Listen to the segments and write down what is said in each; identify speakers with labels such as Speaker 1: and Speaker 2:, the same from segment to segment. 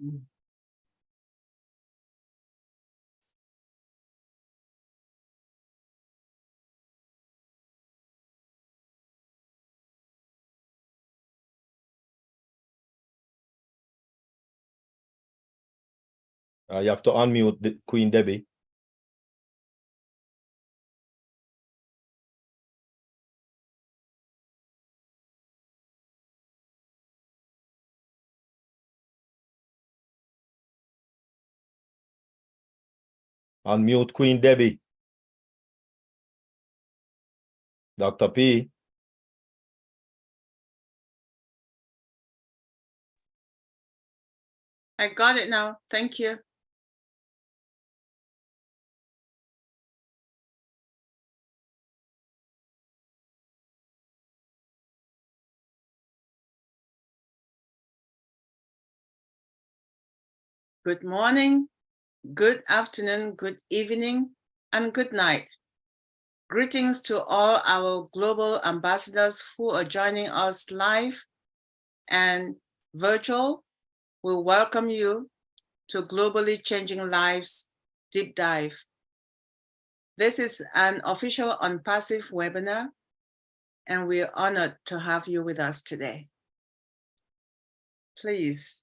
Speaker 1: You have to unmute Queen Debbie. Unmute Queen Debbie. Dr. P.
Speaker 2: I got it now. Thank you. Good morning, good afternoon, good evening, and good night. Greetings to all our global ambassadors who are joining us live and virtual. We welcome you to Globally Changing Lives Deep Dive. This is an official ONPASSIVE webinar, and we are honored to have you with us today. Please,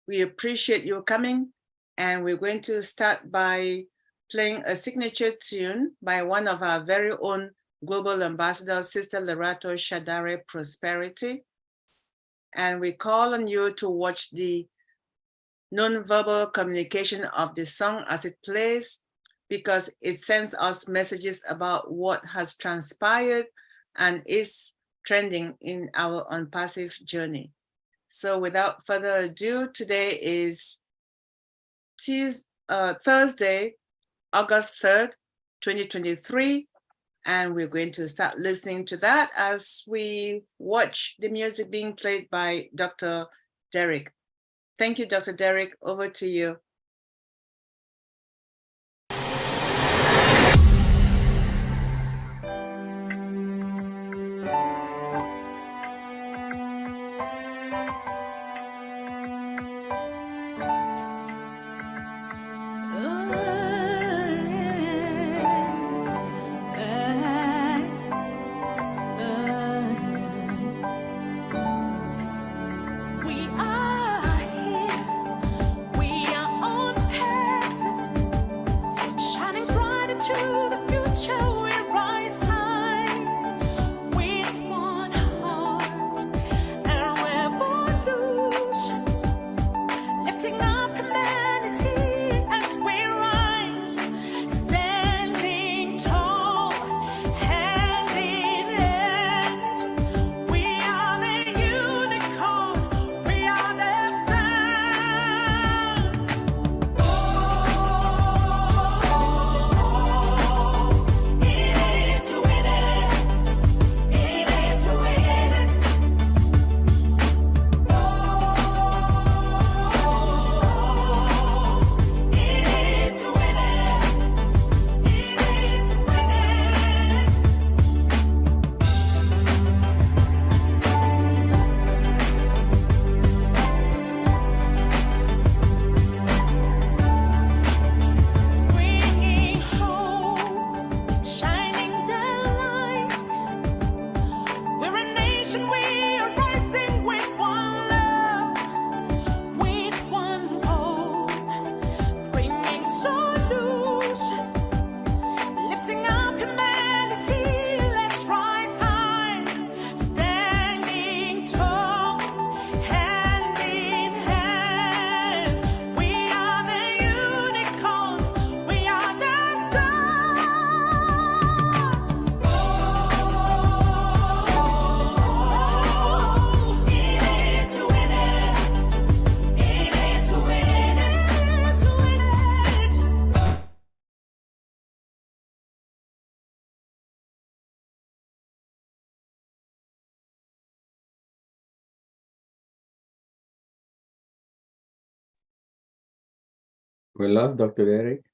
Speaker 2: we appreciate you coming, and we're going to start by playing a signature tune by one of our very own global ambassadors, Sister Lerato Shadare Prosperity. And we call on you to watch the nonverbal communication of the song as it plays, because it sends us messages about what has transpired and is trending in our ONPASSIVE journey. So without further ado, today is Thursday, August 3rd, 2023, and we're going to start listening to that as we watch the music being played by Dr. Derek. Thank you, Dr. Derek. Over to you.
Speaker 3: We lost Dr. Derek.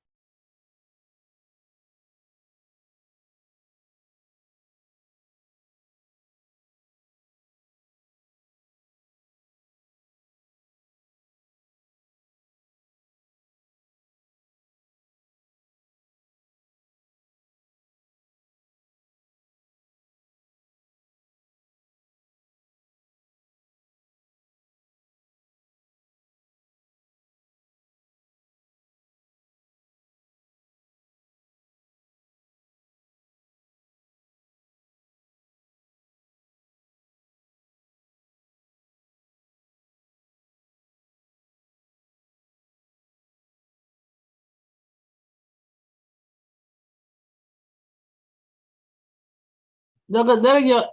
Speaker 4: Dr. Derek, your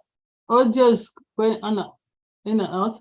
Speaker 4: audio is going on in and out.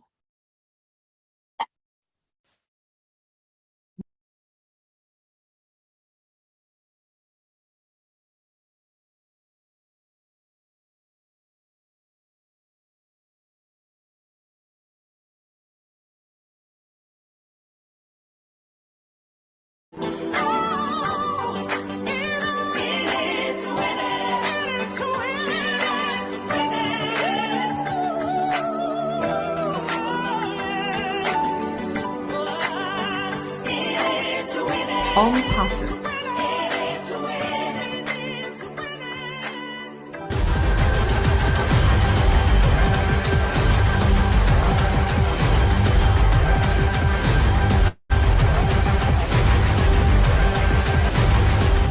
Speaker 5: ONPASSIVE.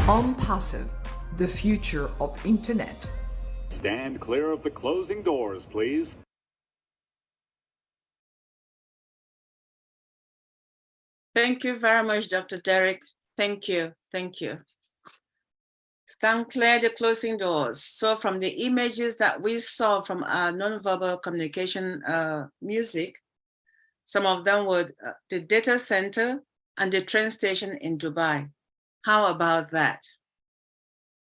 Speaker 5: ONPASSIVE, the future of internet.
Speaker 6: Stand clear of the closing doors, please.
Speaker 2: Thank you very much, Dr. Derek. Thank you. Thank you. Stand clear the closing doors. So from the images that we saw from our nonverbal communication music, some of them were the data center and the train station in Dubai. How about that?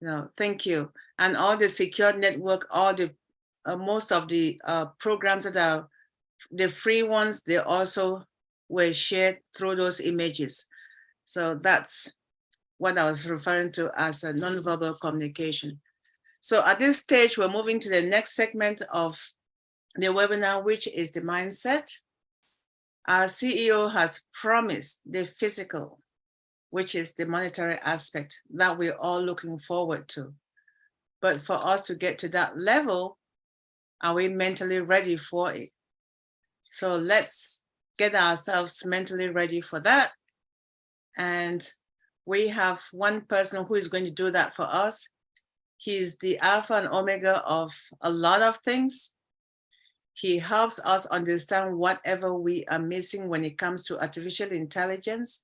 Speaker 2: No, thank you. And all the secure network, all the most of the programs that are the free ones, they also were shared through those images. So that's what I was referring to as a nonverbal communication. So at this stage, we're moving to the next segment of the webinar, which is the mindset. Our CEO has promised the physical, which is the monetary aspect that we're all looking forward to. But for us to get to that level, are we mentally ready for it? So let's get ourselves mentally ready for that. And we have one person who is going to do that for us. He's the alpha and omega of a lot of things. He helps us understand whatever we are missing when it comes to artificial intelligence,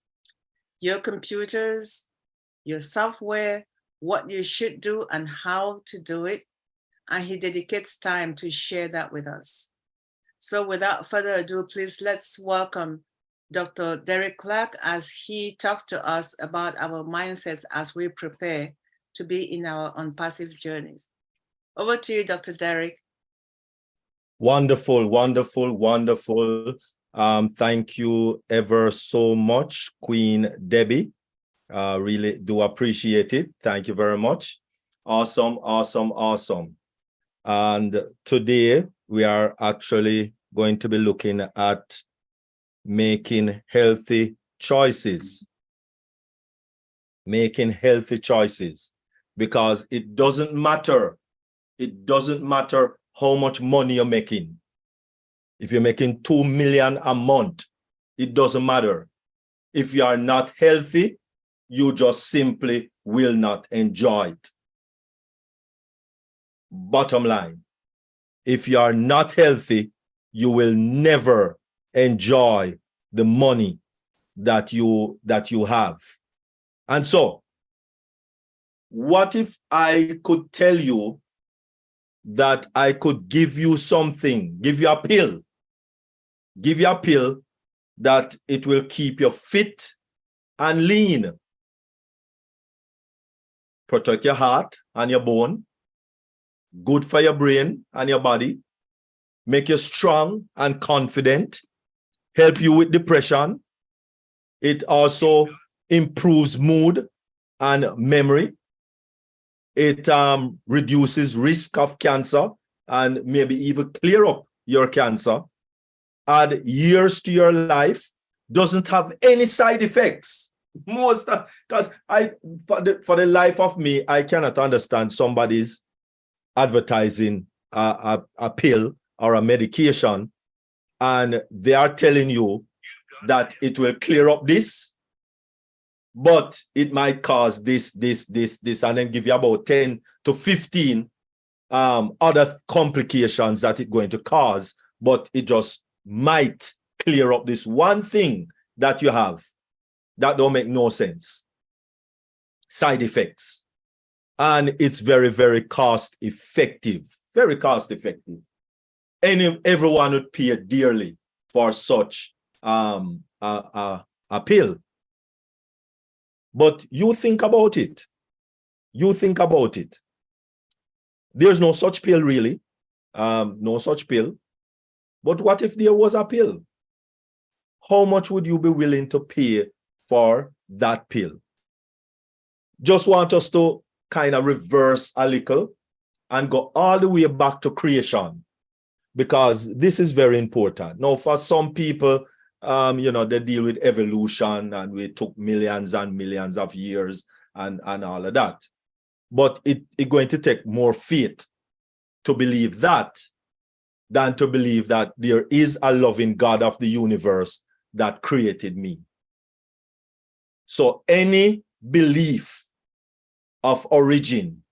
Speaker 2: your computers, your software, what you should do and how to do it. And he dedicates time to share that with us. So without further ado, please let's welcome Dr. Derek Clark as he talks to us about our mindsets as we prepare to be in our ONPASSIVE journeys. Over to you, Dr. Derek.
Speaker 1: Wonderful, wonderful, wonderful. Thank you ever so much, Queen Debbie. Really do appreciate it. Thank you very much. Awesome, awesome, awesome. And today we are actually going to be looking at making healthy choices. Making healthy choices, because it doesn't matter. It doesn't matter how much money you're making. If you're making 2 million a month, it doesn't matter. If you are not healthy, you just simply will not enjoy it. Bottom line, if you are not healthy, you will never enjoy the money that you have. And so, what if I could tell you that I could give you something, give you a pill that it will keep you fit and lean, protect your heart and your bone, good for your brain and your body, make you strong and confident, help you with depression. It also improves mood and memory. It reduces risk of cancer and maybe even clear up your cancer. Add years to your life, doesn't have any side effects. Most, because for the life of me, I cannot understand somebody's advertising a pill or a medication, and they are telling you that it will clear up this, but it might cause this, and then give you about 10 to 15 other complications that it's going to cause, but it just might clear up this one thing that you have that don't make no sense. Side effects. And it's very, very cost effective. very cost effective. Everyone would pay dearly for such a pill. But you think about it. You think about it. There's no such pill really. No such pill. But what if there was a pill? How much would you be willing to pay for that pill? Just want us to kind of reverse a little and go all the way back to creation, because this is very important. Now, for some people, you know, they deal with evolution and we took millions and millions of years and all of that. But it's going to take more faith to believe that than to believe that there is a loving God of the universe that created me. So any belief of origin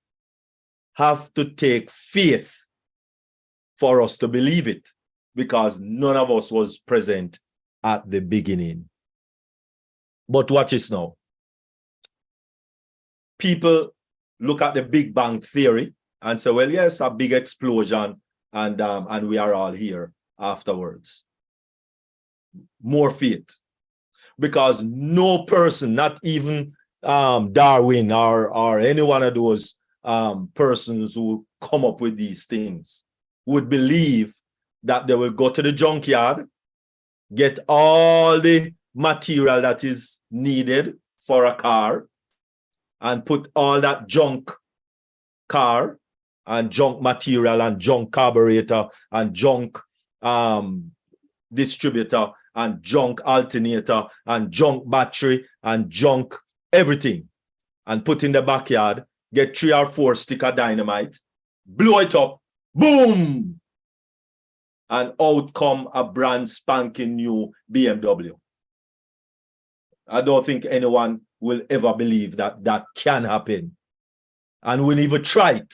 Speaker 1: have to take faith for us to believe it, because none of us was present at the beginning. But watch this now. People look at the Big Bang Theory and say, well, yes, a big explosion, and we are all here afterwards. More faith. Because no person, not even Darwin or any one of those persons who come up with these things, would believe that they will go to the junkyard, get all the material that is needed for a car, and put all that junk car and junk material and junk carburetor and junk distributor and junk alternator and junk battery and junk everything, and put in the backyard, get 3 or 4 stick of dynamite, blow it up, boom, and out come a brand spanking new BMW. I don't think anyone will ever believe that that can happen, and will even try it,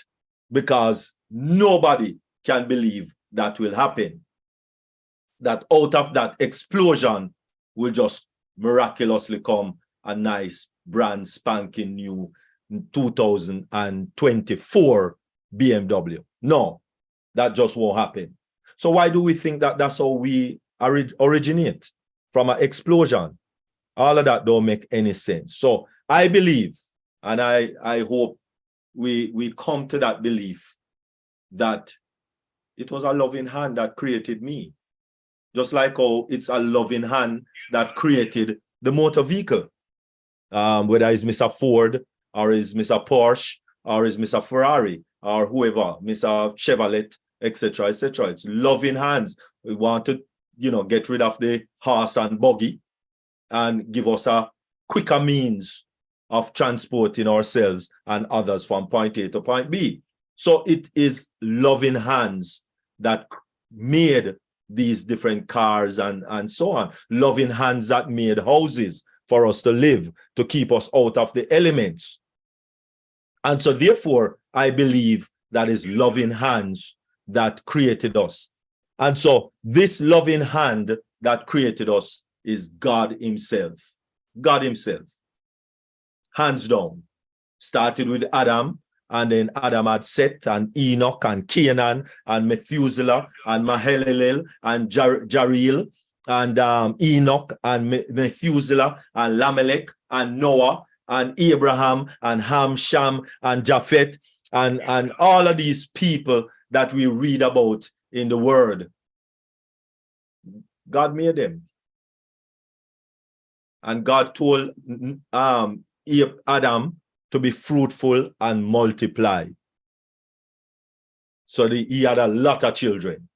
Speaker 1: because nobody can believe that will happen. That out of that explosion will just miraculously come a nice brand spanking new 2024 BMW. No, that just won't happen. So why do we think that that's how we originate, from an explosion? All of that don't make any sense. So I believe, and I hope we come to that belief, that it was a loving hand that created me. Just like how it's a loving hand that created the motor vehicle. Whether it's Mr. Ford, or is Mr. Porsche, or is Mr. Ferrari, or whoever, Mr. Chevrolet, etc., etc. It's loving hands. We want to, you know, get rid of the horse and buggy and give us a quicker means of transporting ourselves and others from point A to point B. So it is loving hands that made these different cars and so on. Loving hands that made houses for us to live, to keep us out of the elements. And so therefore, I believe that is loving hands that created us. And so this loving hand that created us is God himself. God himself. Hands down. Started with Adam, and then Adam had Seth and Enoch and Canaan and Methuselah and Mahalalel and Jareel and Enoch and Methuselah and Lamelech and Noah and Abraham and Ham, Sham and Japheth and all of these people that we read about in the word. God made them. And God told Adam to be fruitful and multiply. So he had a lot of children.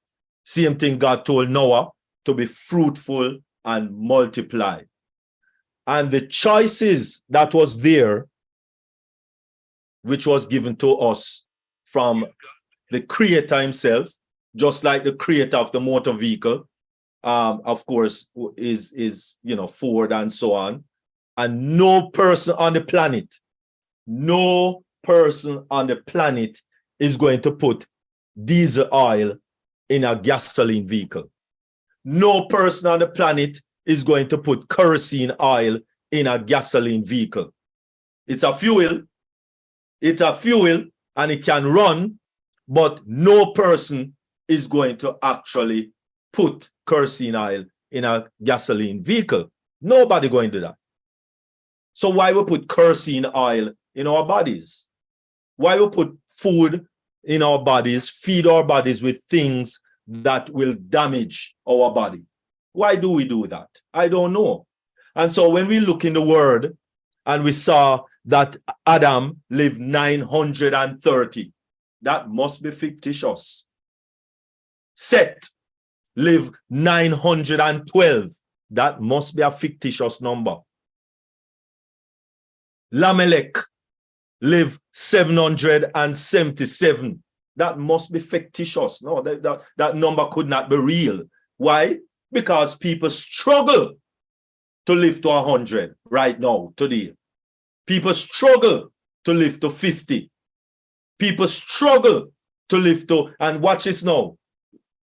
Speaker 1: Same thing God told Noah, to be fruitful and multiply. And the choices that was there, which was given to us from the creator himself, just like the creator of the motor vehicle, of course, is you know, Ford and so on. And no person on the planet is going to put diesel oil in a gasoline vehicle. No person on the planet is going to put kerosene oil in a gasoline vehicle. It's a fuel. It's a fuel, and it can run but no person is going to actually put kerosene oil in a gasoline vehicle. Nobody going to do that. So why we put kerosene oil in our bodies? Why we put food in our bodies, feed our bodies with things that will damage our body? Why do we do that? I don't know. And so when we look in the word and we saw that Adam lived 930, that must be fictitious. Seth lived 912. That must be a fictitious number. Lamelech lived 777. That must be fictitious. No, that number could not be real. Why? Because people struggle to live to 100 right now, today. People struggle to live to 50. People struggle to live to, and watch this now.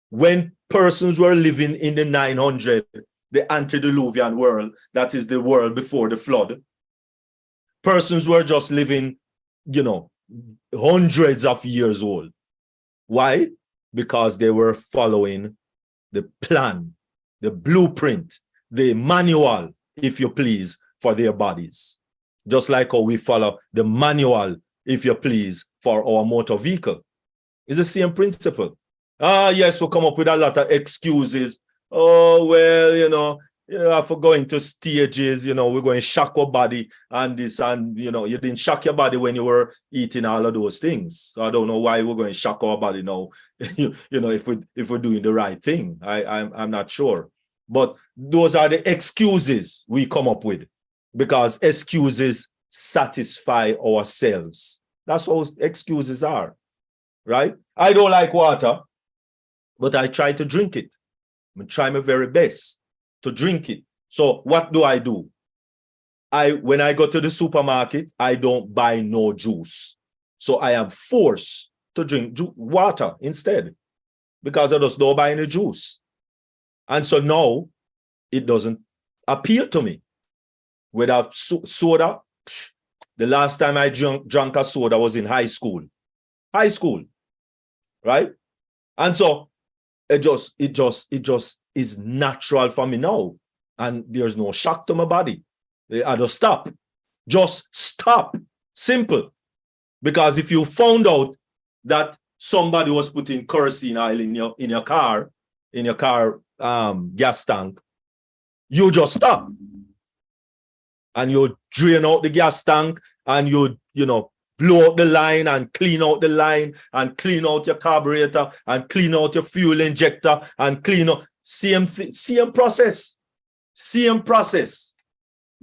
Speaker 1: When persons were living in the 900, the antediluvian world, that is the world before the flood, persons were just living, hundreds of years old. Why? Because they were following the plan, the blueprint, the manual, if you please, for their bodies. Just like how we follow the manual, if you please, for our motor vehicle. It's the same principle. Yes, we'll come up with a lot of excuses. Oh, well, for going to stages, we're going to shock our body and this, and, you didn't shock your body when you were eating all of those things. So I don't know why we're going to shock our body now, if we're doing the right thing. I'm not sure. But those are the excuses we come up with, because excuses satisfy ourselves. That's what excuses are, right? I don't like water, but I try to drink it. I try my very best to drink it. So what do? When I go to the supermarket, I don't buy no juice. So I am forced to drink water instead, because I just don't buy any juice. And so now it doesn't appeal to me. Without soda, the last time I drank a soda was in high school. Right? And so it just is natural for me now. And there's no shock to my body. I just stop. Just stop. Simple. Because if you found out that somebody was putting kerosene oil in your car gas tank, you just stop. And you drain out the gas tank, and you blow out the line and clean out the line and clean out your carburetor and clean out your fuel injector and clean out. Same process.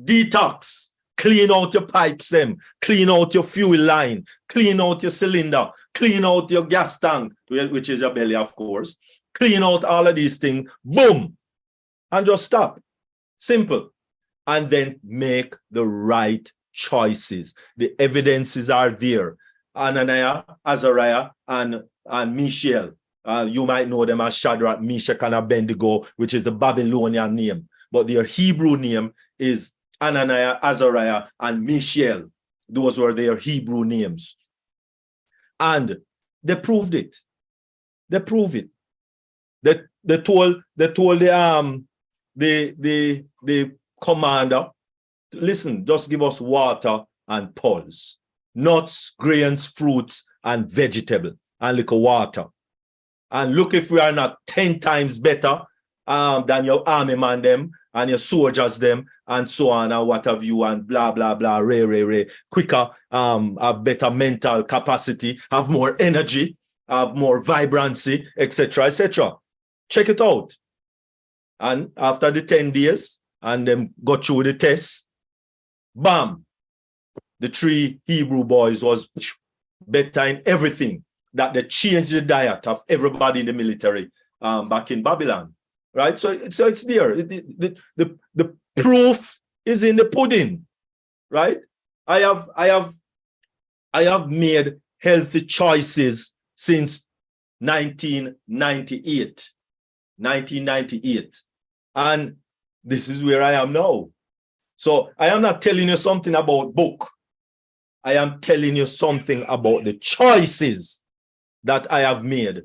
Speaker 1: Detox. Clean out your pipes, clean out your fuel line, clean out your cylinder, clean out your gas tank, which is your belly, of course. Clean out all of these things. Boom. And just stop. Simple. And then make the right choices. The evidences are there. Ananiah, Azariah, and Mishael. You might know them as Shadrach, Meshach, and Abednego, which is a Babylonian name. But their Hebrew name is Ananiah, Azariah, and Mishael. Those were their Hebrew names. And they proved it. They told the commander, listen, just give us water and pulse, nuts, grains, fruits, and vegetable, and little water. And look if we are not 10 times better than your army man them and your soldiers them and so on and what have you and blah, blah, blah, ray, quicker, have better mental capacity, have more energy, have more vibrancy, etc., etc. Check it out. And after the 10 days, and them got through the test, bam, the 3 Hebrew boys was better in everything, that they changed the diet of everybody in the military back in Babylon, right? So it's there. The proof is in the pudding, right? I have made healthy choices since 1998, and this is where I am now. So I am not telling you something about book. I am telling you something about the choices that I have made,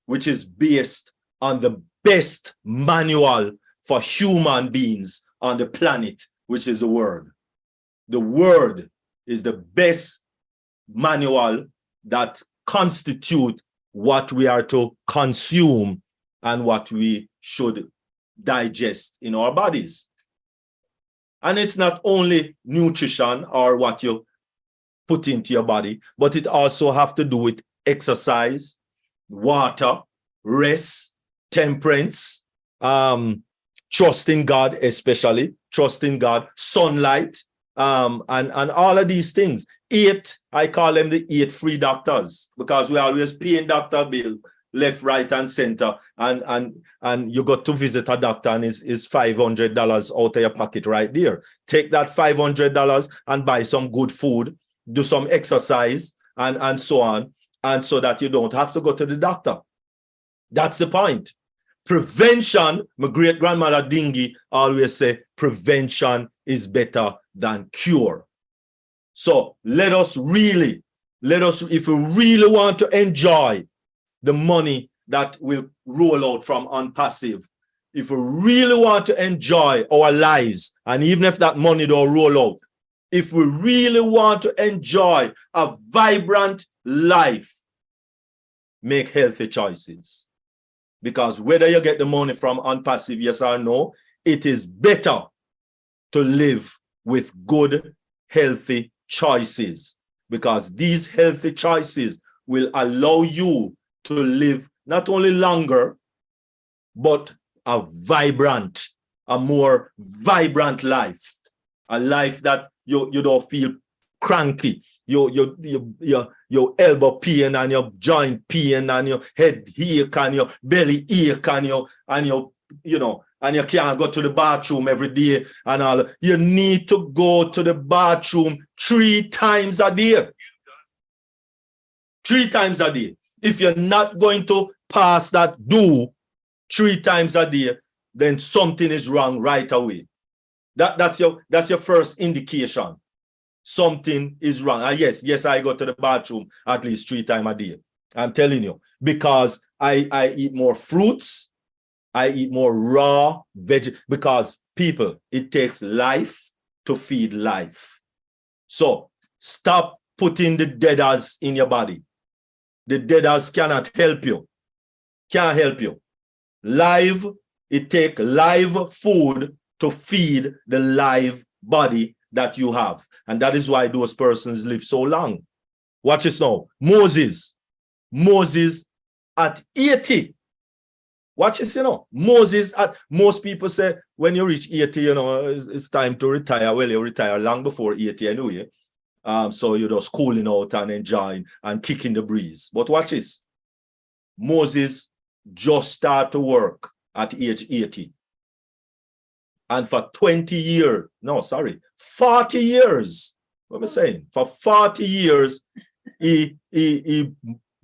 Speaker 1: which is based on the best manual for human beings on the planet, which is the Word. The Word is the best manual that constitute what we are to consume and what we should digest in our bodies. And it's not only nutrition or what you put into your body, but it also have to do with exercise, water, rest, temperance, trust in God, especially trust in God, sunlight, and all of these things. I call them the 8 free doctors, because we always paying doctor bill left, right, and center, and you got to visit a doctor and is $500 out of your pocket right there. Take that $500 and buy some good food, do some exercise, and so on, and so that you don't have to go to the doctor. That's the point. Prevention, my great grandmother Dingy always say, prevention is better than cure. So let us, if we really want to enjoy the money that will roll out from ONPASSIVE, if we really want to enjoy our lives, and even if that money don't roll out, if we really want to enjoy a vibrant life, make healthy choices. Because whether you get the money from ONPASSIVE, yes or no, it is better to live with good, healthy choices. Because these healthy choices will allow you to live not only longer, but a more vibrant life. A life that you don't feel cranky. Your elbow pain and your joint pain and your head ache and your belly ache and you can't go to the bathroom every day and all. You need to go to the bathroom 3 times a day. 3 times a day. If you're not going to pass that 3 times a day, then something is wrong right away. That's your first indication. Something is wrong. Yes, I go to the bathroom at least 3 times a day. I'm telling you, because I eat more fruits, I eat more raw veg, because people, it takes life to feed life. So stop putting the deaders in your body. The deaders cannot help you. Can't help you. It takes live food to feed the live body that you have. And that is why those persons live so long. Watch this now. Moses at 80. Watch this, most people say when you reach 80, it's time to retire. Well, you retire long before 80 anyway. So you're just cooling out and enjoying and kicking the breeze. But watch this. Moses just started to work at age 80. And for 40 years, what am I saying? For 40 years, he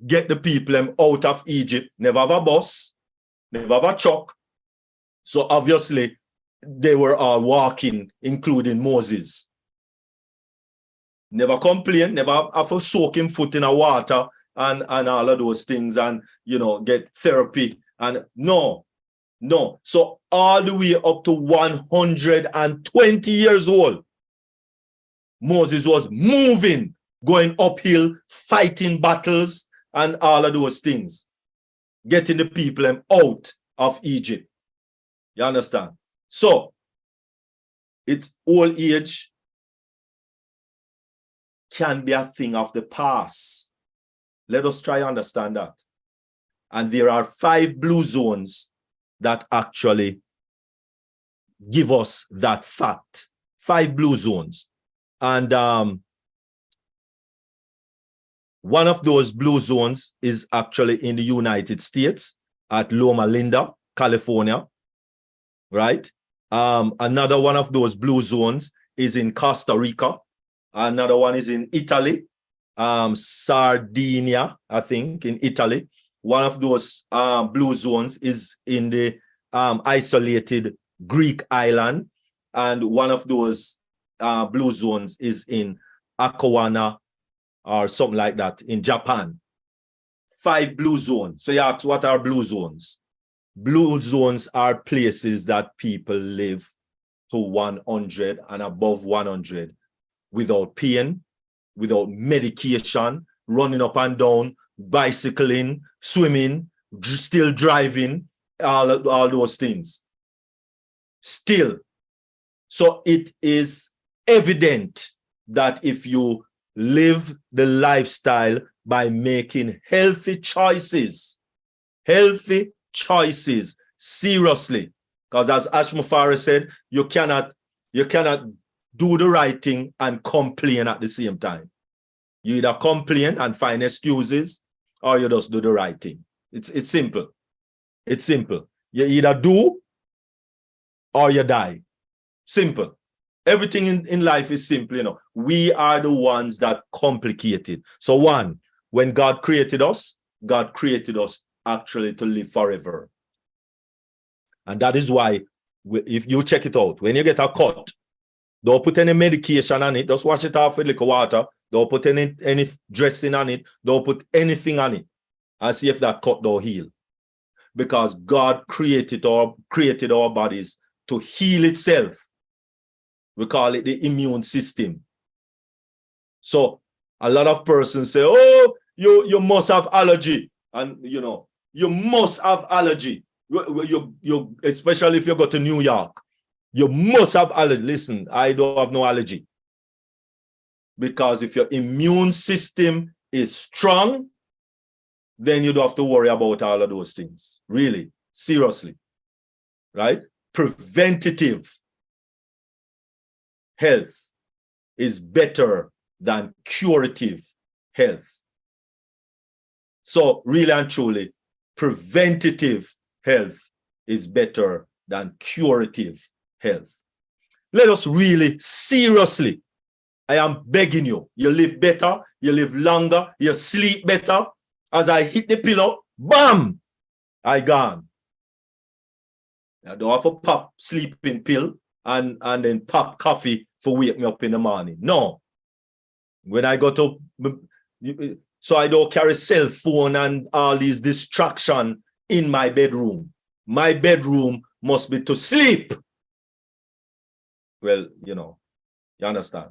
Speaker 1: get the people out of Egypt, never have a bus, never have a truck. So obviously, they were all walking, including Moses. Never complain, never have to soak him foot in a water and all of those things and, get therapy. And no. So all the way up to 120 years old, Moses was moving, going uphill, fighting battles and all of those things, getting the people out of Egypt. You understand? So it's old age can be a thing of the past. Let us try to understand that. And there are 5 blue zones that actually give us that fact. 5 blue zones. And one of those blue zones is actually in the United States at Loma Linda, California, right? Another one of those blue zones is in Costa Rica. Another one is in Italy, Sardinia, I think, in Italy. One of those blue zones is in the isolated Greek island. And one of those blue zones is in Akawana or something like that in Japan. 5 blue zones. So you ask, what are blue zones? Blue zones are places that people live to 100 and above 100 without pain, without medication, running up and down, bicycling, swimming, still driving, all those things. Still. So it is evident that if you live the lifestyle by making healthy choices, seriously, because as Ashmafara said, you cannot do the right thing and complain at the same time. You either complain and find excuses, or you just do the right thing. It's simple. It's simple. You either do or you die. Simple. Everything in life is simple, you know. We are the ones that complicate it. So one, when God created us actually to live forever. And that is why, if you check it out, when you get a cut, don't put any medication on it. Just wash it off with liquid water. Don't put any dressing on it. Don't put anything on it. And see if that cut don't heal. Because God created our bodies to heal itself. We call it the immune system. So a lot of persons say, oh, you must have allergy. And you know, you must have allergy. You especially if you go to New York. You must have allergy. Listen, I don't have no allergy. Because if your immune system is strong, then you don't have to worry about all of those things. Really, seriously. Right? Preventative health is better than curative health. So really and truly, preventative health is better than curative health. Let us really seriously, I am begging you, you live better, you live longer, you sleep better. As I hit the pillow, bam, I gone. I don't have to pop sleeping pill and then pop coffee for wake me up in the morning. No. When I go to, so I don't carry cell phone and all these distractions in my bedroom. My bedroom must be to sleep. Well, you know, you understand.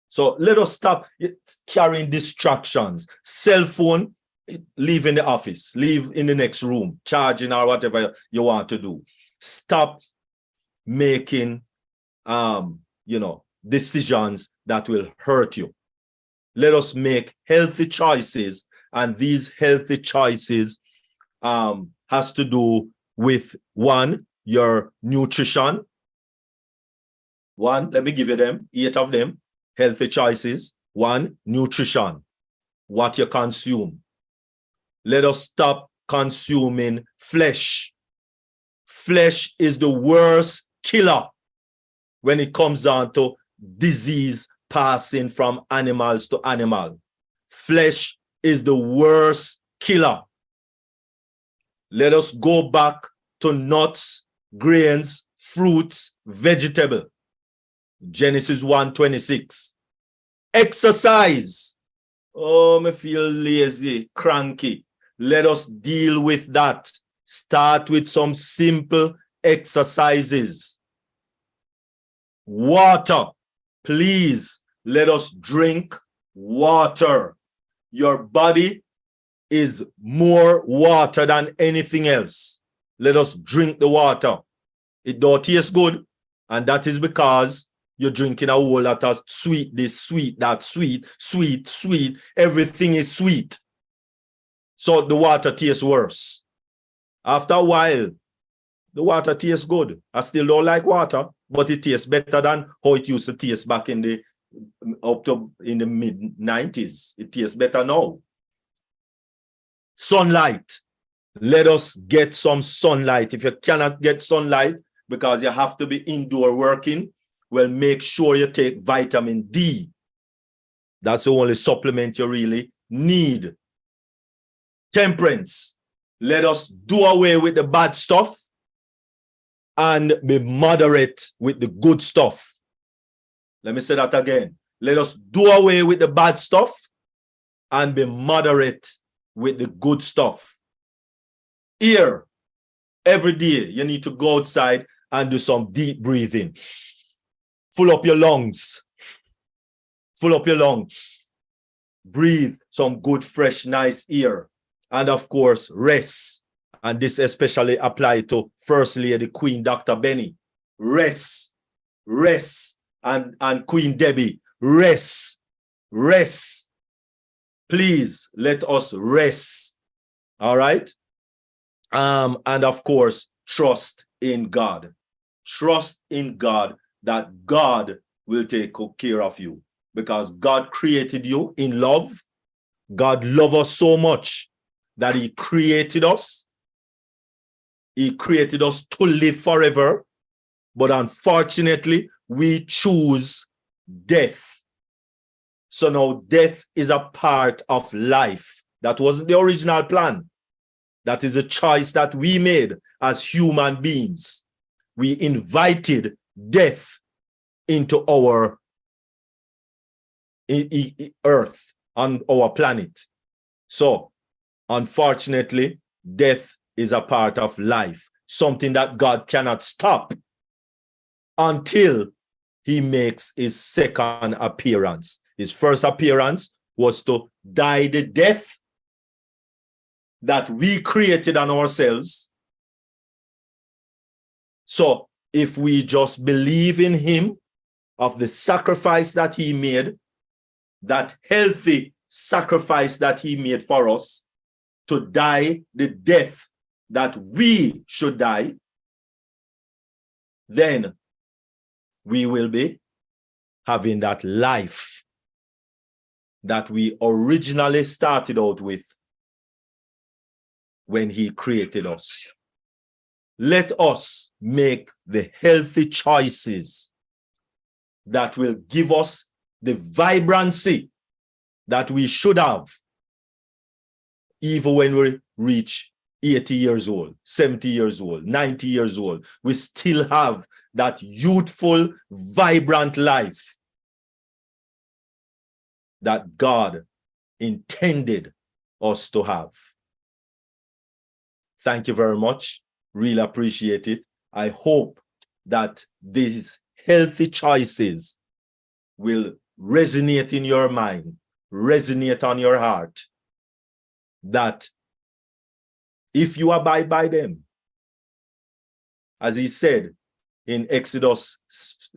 Speaker 1: So let us stop carrying distractions. Cell phone, leave in the office, leave in the next room, charging or whatever you want to do. Stop making, you know, decisions that will hurt you. Let us make healthy choices, and these healthy choices has to do with one, your nutrition. One, let me give you them, 8 of them. Healthy choices. One, nutrition, what you consume. Let us stop consuming flesh. Flesh is the worst killer when it comes down to disease passing from animals to animal. Flesh is the worst killer. Let us go back to nuts, grains, fruits, vegetable. Genesis 1:26. Exercise. Oh, I feel lazy, cranky. Let us deal with that. Start with some simple exercises. Water. Please, let us drink water. Your body is more water than anything else. Let us drink the water. It don't taste good, and that is because you're drinking a whole lot of sweet, this sweet, that sweet, sweet, sweet. Everything is sweet. So the water tastes worse. After a while, the water tastes good. I still don't like water, but it tastes better than how it used to taste back in the mid-90s. It tastes better now. Sunlight. Let us get some sunlight. If you cannot get sunlight because you have to be indoor working, well, make sure you take vitamin D. That's the only supplement you really need. Temperance. Let us do away with the bad stuff and be moderate with the good stuff. Let me say that again. Let us do away with the bad stuff and be moderate with the good stuff. Here, every day, you need to go outside and do some deep breathing. Full up your lungs. Full up your lungs. Breathe some good, fresh, nice air. And of course, rest. And this especially applies to First Lady Queen Dr. Benny. Rest. Rest. And Queen Debbie. Rest. Rest. Please let us rest. All right? And of course, trust in God. Trust in God that God will take care of you, because God created you in love. God loves us so much that he created us. He created us to live forever. But unfortunately, we choose death. So now death is a part of life. That wasn't the original plan. That is a choice that we made as human beings. We invited death into our earth, on our planet. So, unfortunately, death is a part of life, something that God cannot stop until he makes his second appearance. His first appearance was to die the death that we created on ourselves. So if we just believe in him, of the sacrifice that he made, that healthy sacrifice that he made for us, to die the death that we should die, then we will be having that life that we originally started out with when he created us. Let us make the healthy choices that will give us the vibrancy that we should have, even when we reach 80 years old, 70 years old, 90 years old. We still have that youthful, vibrant life that God intended us to have. Thank you very much. Really appreciate it. I hope that these healthy choices will resonate in your mind, resonate on your heart, that if you abide by them, as he said in Exodus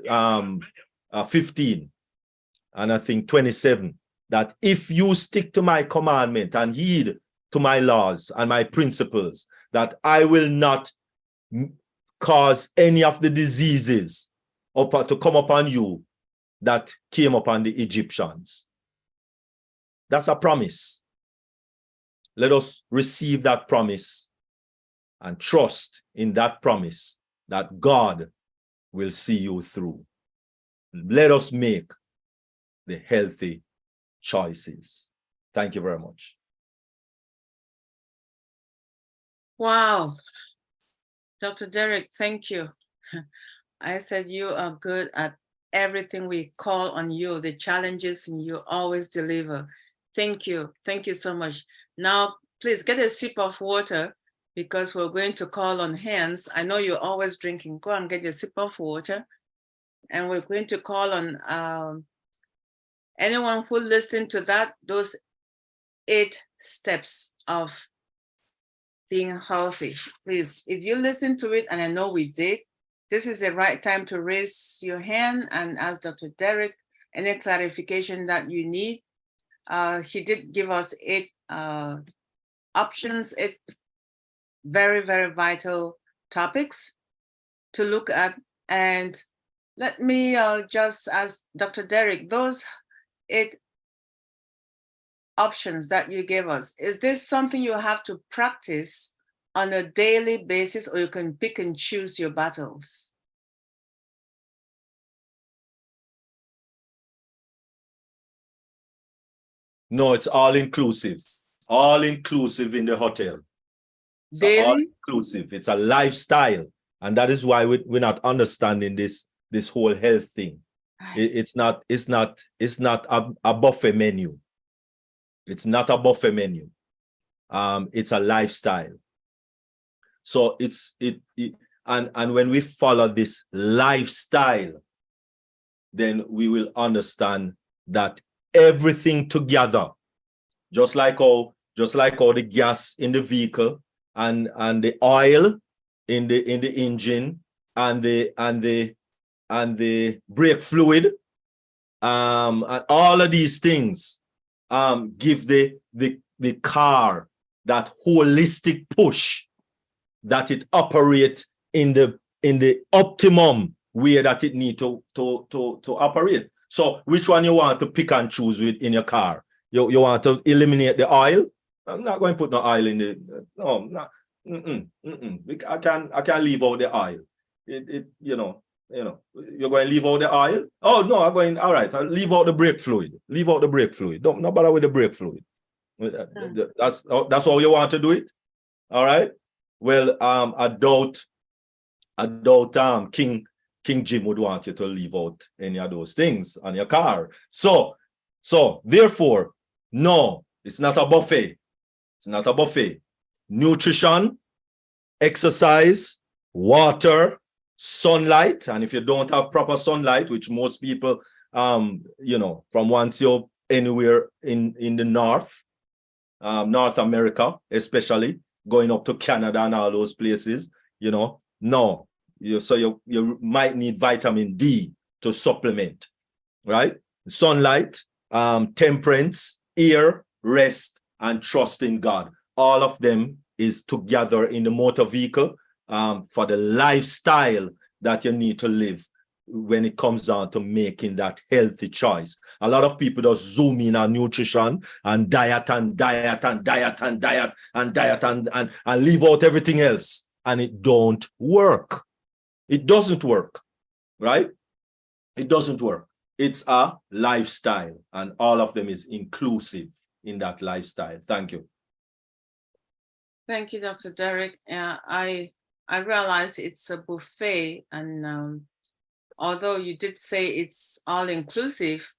Speaker 1: 15, and I think 27, that if you stick to my commandment and heed to my laws and my principles, that I will not cause any of the diseases to come upon you that came upon the Egyptians. That's a promise. Let us receive that promise and trust in that promise that God will see you through. Let us make the healthy choices. Thank you very much.
Speaker 2: Wow. Dr. Derek, thank you. I said you are good at everything we call on you, the challenges, and you always deliver. Thank you. Thank you so much. Now, please get a sip of water, because we're going to call on hands. I know you're always drinking. Go and get a sip of water. And we're going to call on anyone who listened to that, those 8 steps of being healthy. Please, if you listen to it, and I know we did, this is the right time to raise your hand and ask Dr. Derek any clarification that you need. He did give us 8 options, 8 very, very vital topics to look at. And let me just ask Dr. Derek, those 8 options that you gave us, is this something you have to practice on a daily basis, or you can pick and choose your battles?
Speaker 1: No, it's all inclusive. All inclusive in the hotel. It's all inclusive. It's a lifestyle. And that is why we're not understanding this whole health thing. It's not a buffet menu. It's not a buffet menu. It's a lifestyle. So and when we follow this lifestyle, then we will understand that everything together, just like how the gas in the vehicle and the oil in the engine and the brake fluid, and all of these things give the car that holistic push that it operates in the optimum way that it need to operate. So which one you want to pick and choose with in your car? You want to eliminate the oil? I'm not going to put no oil in the, no, not, I can't leave out the oil. You're going to leave out the oil? Oh no, I'm going, all right, I'll leave out the brake fluid. Leave out the brake fluid. Don't bother with the brake fluid. That's all you want to do it? All right. Well, I doubt King Jim would want you to leave out any of those things on your car. So therefore, no, it's not a buffet. It's not a buffet. Nutrition, exercise, water, sunlight. And if you don't have proper sunlight, which most people, from once you're anywhere in the North America, especially going up to Canada and all those places, no. So you might need vitamin D to supplement, right? Sunlight, temperance, air, rest, and trust in God. All of them is together in the motor vehicle for the lifestyle that you need to live when it comes down to making that healthy choice. A lot of people just zoom in on nutrition and diet and leave out everything else. And it don't work. It doesn't work, right? It doesn't work. It's a lifestyle, and all of them is inclusive in that lifestyle. Thank you.
Speaker 2: Thank you, Dr. Derek. I realize it's a buffet, and although you did say it's all inclusive,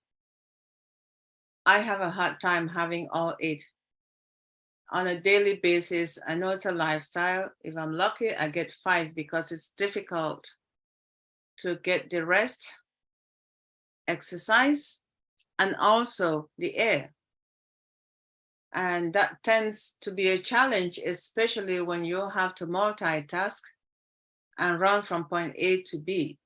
Speaker 2: I have a hard time having all 8. On a daily basis, I know it's a lifestyle. If I'm lucky, I get 5 because it's difficult to get the rest, exercise, and also the air. And that tends to be a challenge, especially when you have to multitask and run from point A to B.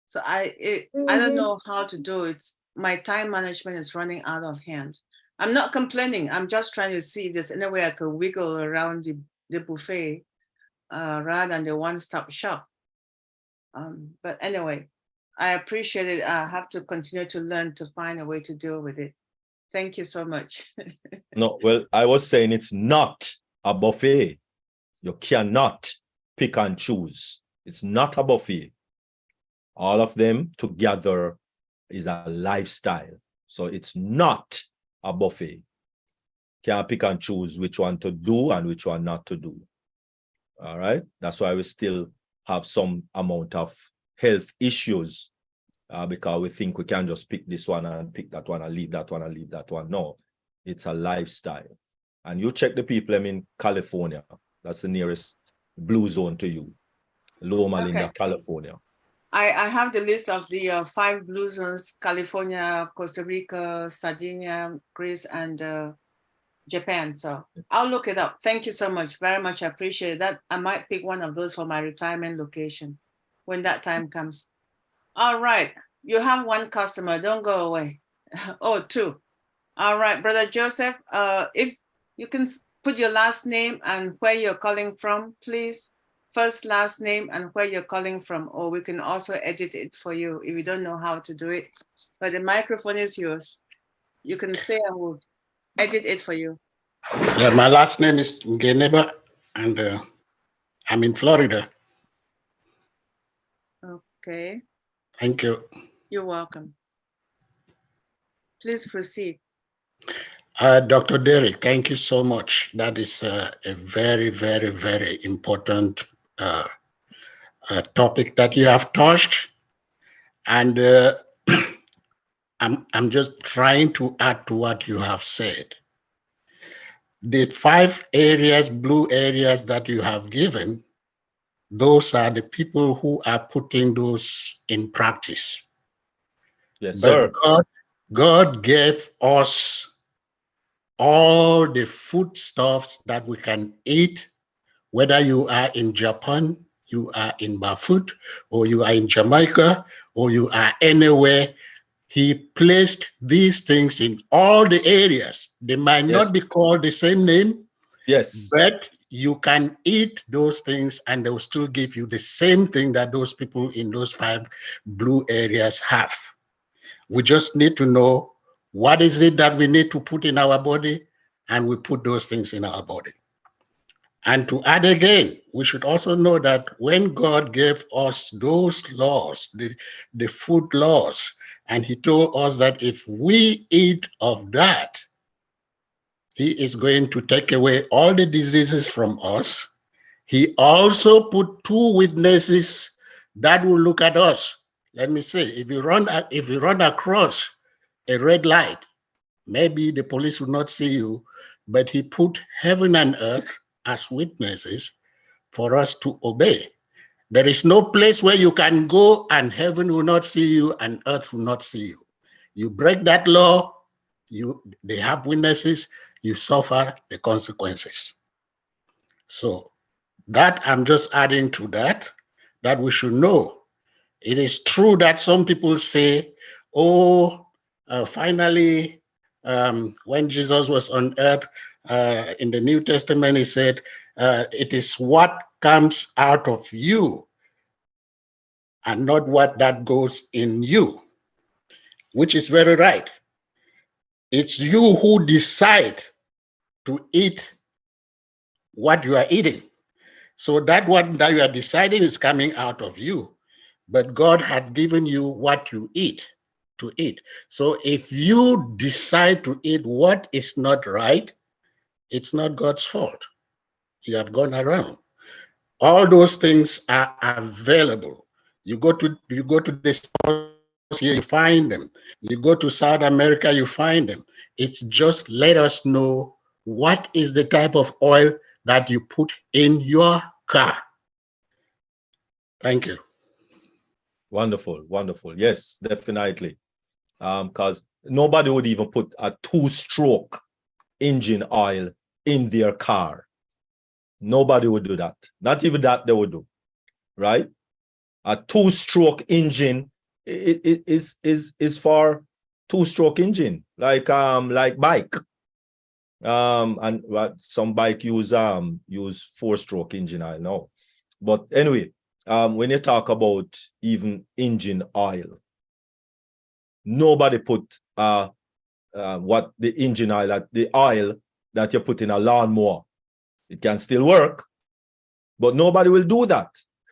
Speaker 2: So I don't know how to do it. My time management is running out of hand. I'm not complaining. I'm just trying to see if there's any way I could wiggle around the buffet rather than the one-stop shop. But anyway, I appreciate it. I have to continue to learn to find a way to deal with it. Thank you so much.
Speaker 1: No, well, I was saying it's not a buffet. You cannot pick and choose. It's not a buffet. All of them together is a lifestyle. So it's not a buffet. Can't pick and choose which one to do and which one not to do. All right. That's why we still have some amount of health issues because we think we can just pick this one and pick that one and leave that one and leave that one. No, it's a lifestyle. And you check the people in California. That's the nearest blue zone to you. Loma Linda, California.
Speaker 2: I have the list of the 5 blue zones: California, Costa Rica, Sardinia, Greece, and Japan. So I'll look it up. Thank you so much. Very much appreciate that. I might pick one of those for my retirement location when that time comes. All right. You have 1 customer. Don't go away. Oh, 2. All right, Brother Joseph, if you can put your last name and where you're calling from, please. First, last name, and where you're calling from, or we can also edit it for you if you don't know how to do it. But the microphone is yours. You can say I will edit it for you.
Speaker 7: Yeah, my last name is Ngeneba, and I'm in Florida.
Speaker 2: Okay.
Speaker 7: Thank you.
Speaker 2: You're welcome. Please proceed.
Speaker 7: Dr. Derek, thank you so much. That is a very, very, very important topic that you have touched. And I'm just trying to add to what you have said. the 5 areas, blue areas that you have given, those are the people who are putting those in practice.
Speaker 1: Yes,
Speaker 7: But
Speaker 1: sir.
Speaker 7: God gave us all the foodstuffs that we can eat, whether you are in Japan, you are in Bafut, or you are in Jamaica, or you are anywhere. He placed these things in all the areas. They might
Speaker 1: Yes.
Speaker 7: not be called the same name,
Speaker 1: Yes.
Speaker 7: but you can eat those things and they will still give you the same thing that those people in those 5 blue areas have. We just need to know what is it that we need to put in our body, and we put those things in our body. And to add again, we should also know that when God gave us those laws, the food laws, and he told us that if we eat of that, he is going to take away all the diseases from us. He also put 2 witnesses that will look at us. Let me say, if you run across a red light, maybe the police will not see you, but he put heaven and earth as witnesses for us to obey. There is no place where you can go and heaven will not see you and earth will not see you. You break that law, they have witnesses, you suffer the consequences. So that I'm just adding to that we should know. It is true that some people say, oh, finally, when Jesus was on earth, in the New Testament, he said, it is what comes out of you and not what that goes in you, which is very right. It's you who decide to eat what you are eating. So that what that you are deciding is coming out of you, but God had given you what you eat to eat. So if you decide to eat what is not right, it's not God's fault. You have gone around. All those things are available. You go to the stores here, you find them. You go to South America, you find them. It's just let us know what is the type of oil that you put in your car. Thank you.
Speaker 1: Wonderful, wonderful. Yes, definitely. Because nobody would even put a 2-stroke engine oil in their car. Nobody would do that. Not even that they would do, right? A 2-stroke engine is for 2-stroke engine, like bike. And some bike use 4-stroke engine, I know. But anyway, when you talk about even engine oil, nobody put what the engine oil, the oil that you put in a lawnmower. It can still work, but nobody will do that.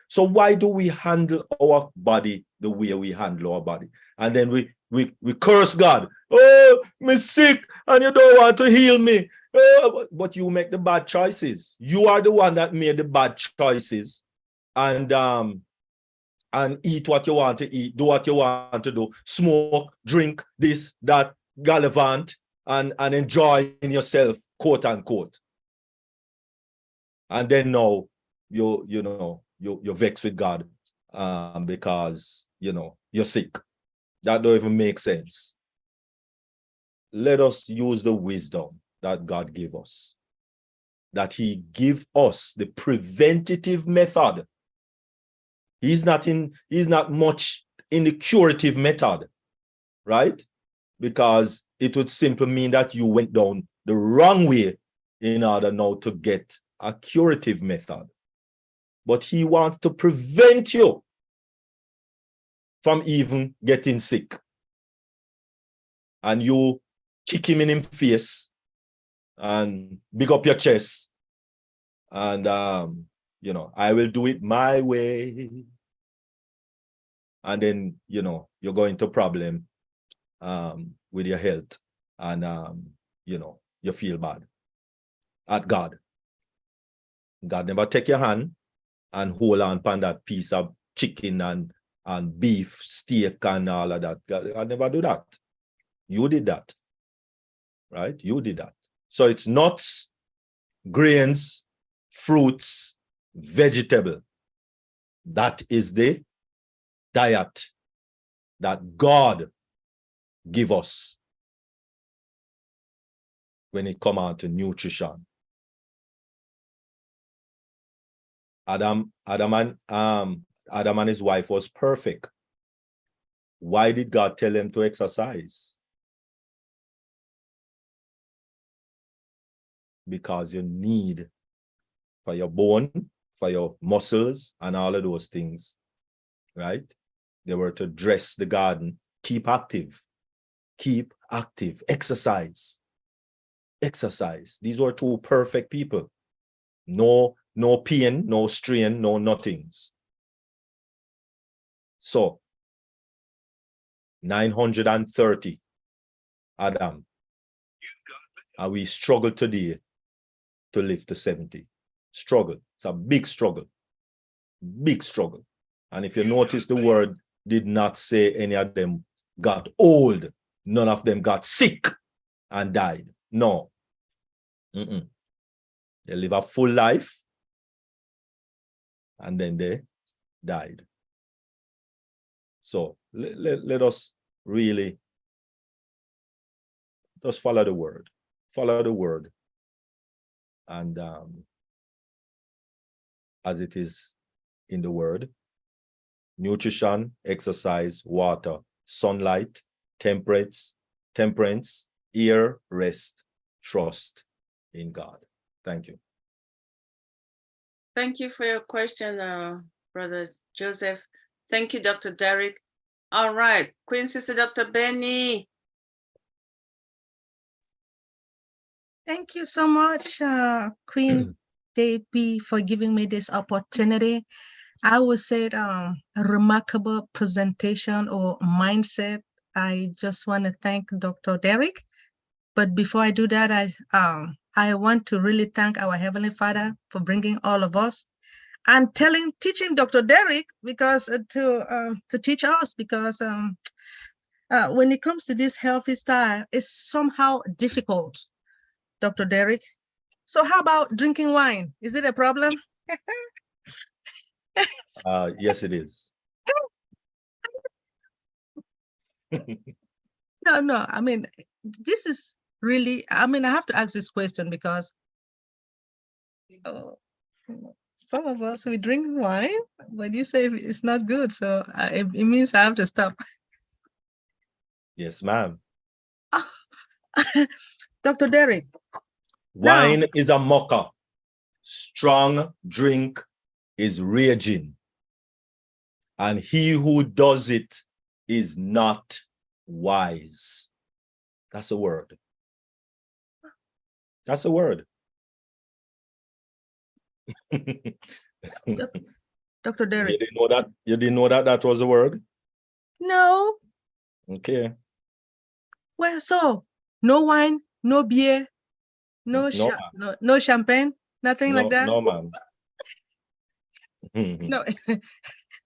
Speaker 1: So why do we handle our body the way we handle our body? And then we curse God. Oh, me sick and you don't want to heal me. Oh, but you make the bad choices. You are the one that made the bad choices. And eat what you want to eat, do what you want to do, smoke, drink, this, that, gallivant, and enjoy yourself, quote unquote. And then now you're vexed with God because you're sick. That don't even make sense. Let us use the wisdom that God gave us, that he give us the preventative method. He's not much in the curative method, right? Because it would simply mean that you went down the wrong way in order now to get a curative method. But he wants to prevent you from even getting sick. And you kick him in the face and big up your chest. And, I will do it my way. And then, you're going to problem with your health. And, you feel bad at God. God never take your hand and hold on upon that piece of chicken and beef, steak and all of that. God never do that. You did that, right? You did that. So it's nuts grains, fruits, vegetable. That is the diet that God give us when it comes out to nutrition. Adam and his wife was perfect. Why did God tell them to exercise? Because you need for your bone, for your muscles, and all of those things, right? They were to dress the garden, keep active, exercise. These were two perfect people. No pain, no strain, no nothings. So 930, Adam, and we struggle today to live to 70. Struggle. It's a big struggle. And if you notice, the word did not say any of them got old. None of them got sick and died. No. They live a full life and then they died. So let us really just follow the word. And as it is in the word, nutrition, exercise, water, sunlight, temperance, ear, rest, trust in God. Thank you.
Speaker 2: Thank you for your question, Brother Joseph. Thank you, Dr. Derek. All right, Queen Sister Dr. Benny.
Speaker 8: Thank you so much, Queen DP, for giving me this opportunity. I would say a remarkable presentation or mindset. I just want to thank Dr. Derek. But before I do that, I want to really thank our Heavenly Father for bringing all of us and teaching Dr. Derek because to teach us, because when it comes to this healthy style, it's somehow difficult, Dr. Derek. So how about drinking wine? Is it a problem?
Speaker 1: Yes, it is.
Speaker 8: No. I mean, this is really, I have to ask this question because some of us, we drink wine, but you say it's not good. So it means I have to stop.
Speaker 1: Yes, ma'am.
Speaker 8: Dr. Derek.
Speaker 1: Wine is a mocker. Strong drink is raging. And he who does it is not wise. That's a word. That's a word.
Speaker 8: Dr. Derek.
Speaker 1: You didn't know that? You didn't know that that was a word?
Speaker 8: No.
Speaker 1: Okay.
Speaker 8: Well, so no wine, no beer, no champagne, nothing like that.
Speaker 1: No, ma'am.
Speaker 8: No,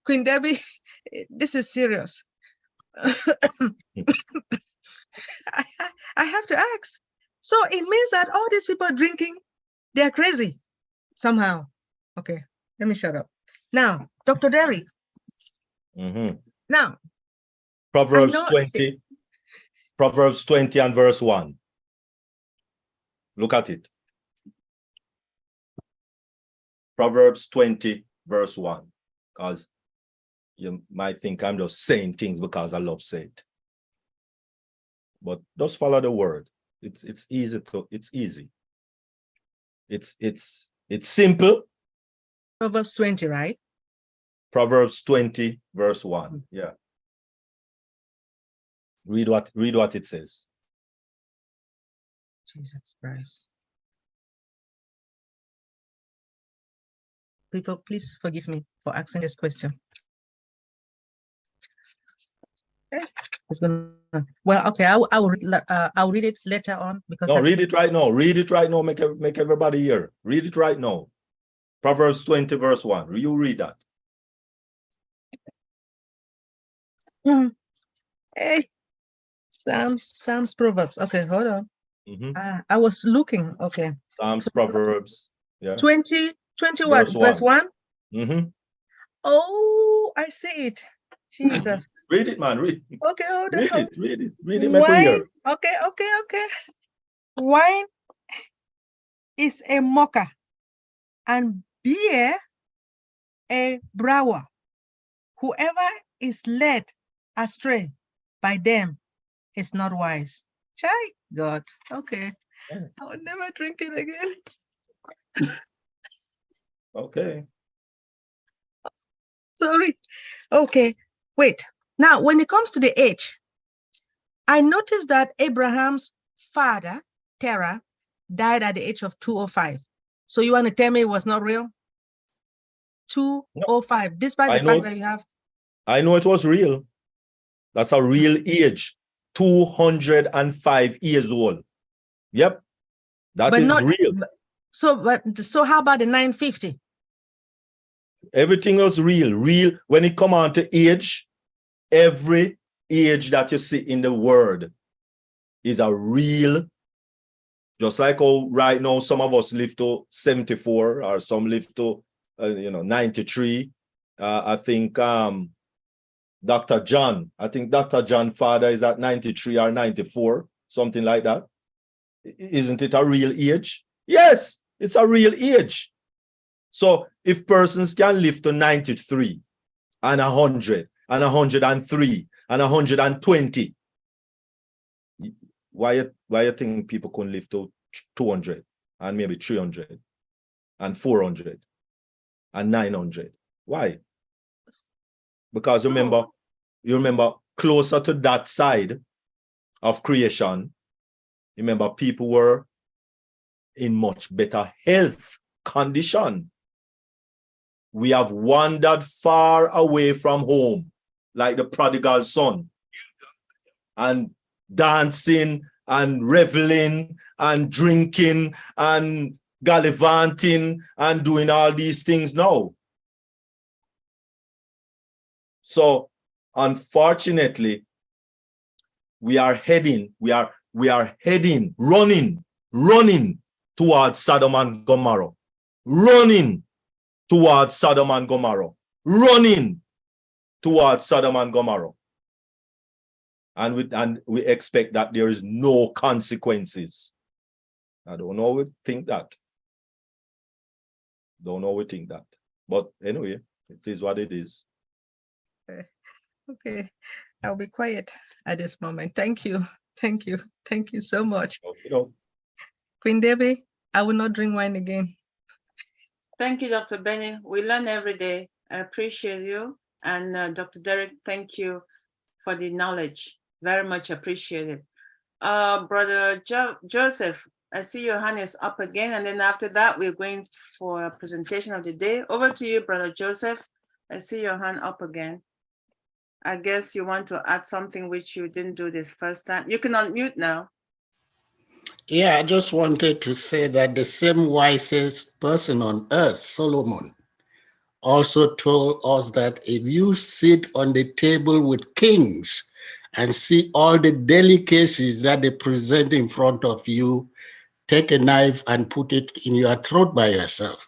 Speaker 8: Queen Debbie, this is serious. I have to ask. So it means that all these people drinking, they're crazy somehow. Okay, let me shut up. Now, Dr. Derry. Now,
Speaker 1: Proverbs 20 and verse 1. Look at it. Proverbs 20 verse 1. Because you might think I'm just saying things because I love saying it. But just follow the word. It's easy. It's simple.
Speaker 8: Proverbs 20, right?
Speaker 1: Proverbs 20 verse 1. Yeah. Read what it says.
Speaker 8: Jesus Christ. People, please forgive me for asking this question. It's gonna, well, okay, I'll read it later on because
Speaker 1: no, read it right now. Read it right now. Make everybody hear. Read it right now. Proverbs 20 verse 1. You read that.
Speaker 8: Hey, Psalms, Proverbs. Okay, hold on. I was looking. Okay.
Speaker 1: Psalms, Proverbs. Yeah.
Speaker 8: 20 what? Verse 1? Oh, I see it. Jesus.
Speaker 1: Read it, man. Read.
Speaker 8: Okay, hold on.
Speaker 1: Read it. Read it. Read it.
Speaker 8: Wine. Okay. Wine is a mocker, and beer a brower. Whoever is led astray by them is not wise. Chai, God. Okay. I will never drink it again.
Speaker 1: Okay.
Speaker 8: Sorry. Okay. Wait. Now, when it comes to the age, I noticed that Abraham's father, Terah, died at the age of 205. So you want to tell me it was not real? 205, despite the fact that you have.
Speaker 1: I know it was real. That's a real age. 205 years old. Yep. That is real.
Speaker 8: So how about the 950?
Speaker 1: Everything was real. Real. When it come on to age, every age that you see in the word is a real. Just like how right now some of us live to 74 or some live to 93. I think Dr. John father is at 93 or 94, something like that. Isn't it a real age? Yes, it's a real age. So if persons can live to 93 and 100 and 103 and 120, why you think people couldn't live to 200 and maybe 300 and 400 and 900? Why? Because you remember closer to that side of creation, remember people were in much better health condition. We have wandered far away from home, like the prodigal son, and dancing and reveling and drinking and gallivanting and doing all these things now. So unfortunately, we are running towards Sodom and Gomorrah, running towards Sodom and Gomorrah, running towards Sodom and Gomorrah. And we expect that there is no consequences. I don't know we think that. Don't know we think that. But anyway, it is what it is.
Speaker 8: Okay, I'll be quiet at this moment. Thank you. Thank you. Thank you so much.
Speaker 1: Okay.
Speaker 8: Queen Debbie, I will not drink wine again.
Speaker 2: Thank you, Dr. Benny. We learn every day. I appreciate you. And Dr. Derek, thank you for the knowledge. Very much appreciated. Brother Joseph, I see your hand is up again. And then after that, we're going for a presentation of the day. Over to you, Brother Joseph. I see your hand up again. I guess you want to add something which you didn't do this first time. You can unmute now.
Speaker 7: Yeah, I just wanted to say that the same wisest person on earth, Solomon, also told us that if you sit on the table with kings and see all the delicacies that they present in front of you, take a knife and put it in your throat by yourself.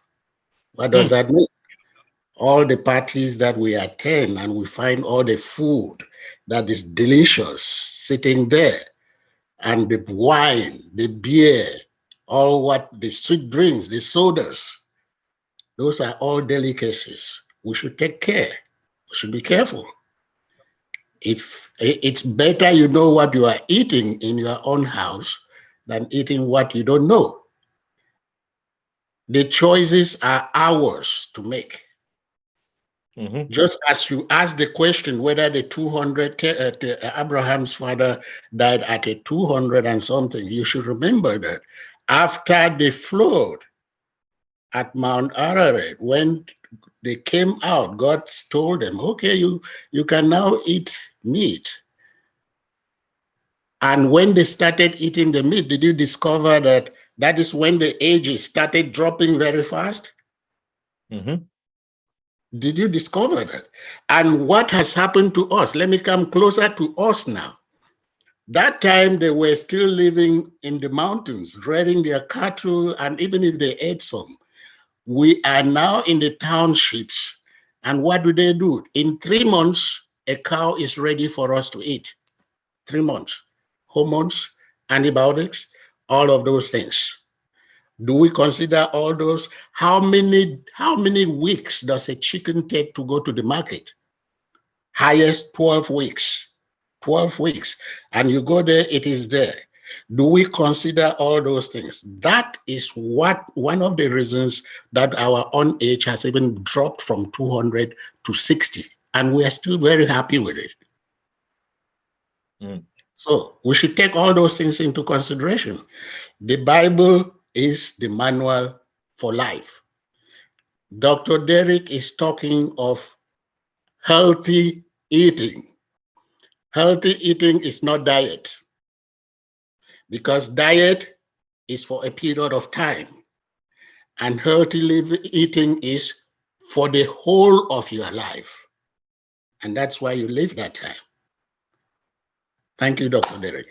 Speaker 7: What does that mean? All the parties that we attend and we find all the food that is delicious sitting there, and the wine, the beer, all what the sweet drinks, the sodas, those are all delicacies. We should take care. We should be careful. If it's better you know what you are eating in your own house than eating what you don't know. The choices are ours to make. Just as you asked the question whether the 200, Abraham's father died at a 200 and something, you should remember that after the flood at Mount Ararat, when they came out, God told them, okay, you can now eat meat. And when they started eating the meat, did you discover that that is when the ages started dropping very fast? Did you discover that? And what has happened to us? Let me come closer to us now. That time they were still living in the mountains, rearing their cattle, and even if they ate some. We are now in the townships. And what do? In 3 months, a cow is ready for us to eat. 3 months. Hormones, antibiotics, all of those things. Do we consider all those? How many weeks does a chicken take to go to the market? Highest 12 weeks. 12 weeks. And you go there, it is there. Do we consider all those things? That is one of the reasons that our on age has even dropped from 200 to 60. And we are still very happy with it. So we should take all those things into consideration. The Bible is the manual for life. Dr. Derek is talking of healthy eating. Healthy eating is not diet, because diet is for a period of time, and healthy eating is for the whole of your life. And that's why you live that time. Thank you, Dr. Derek.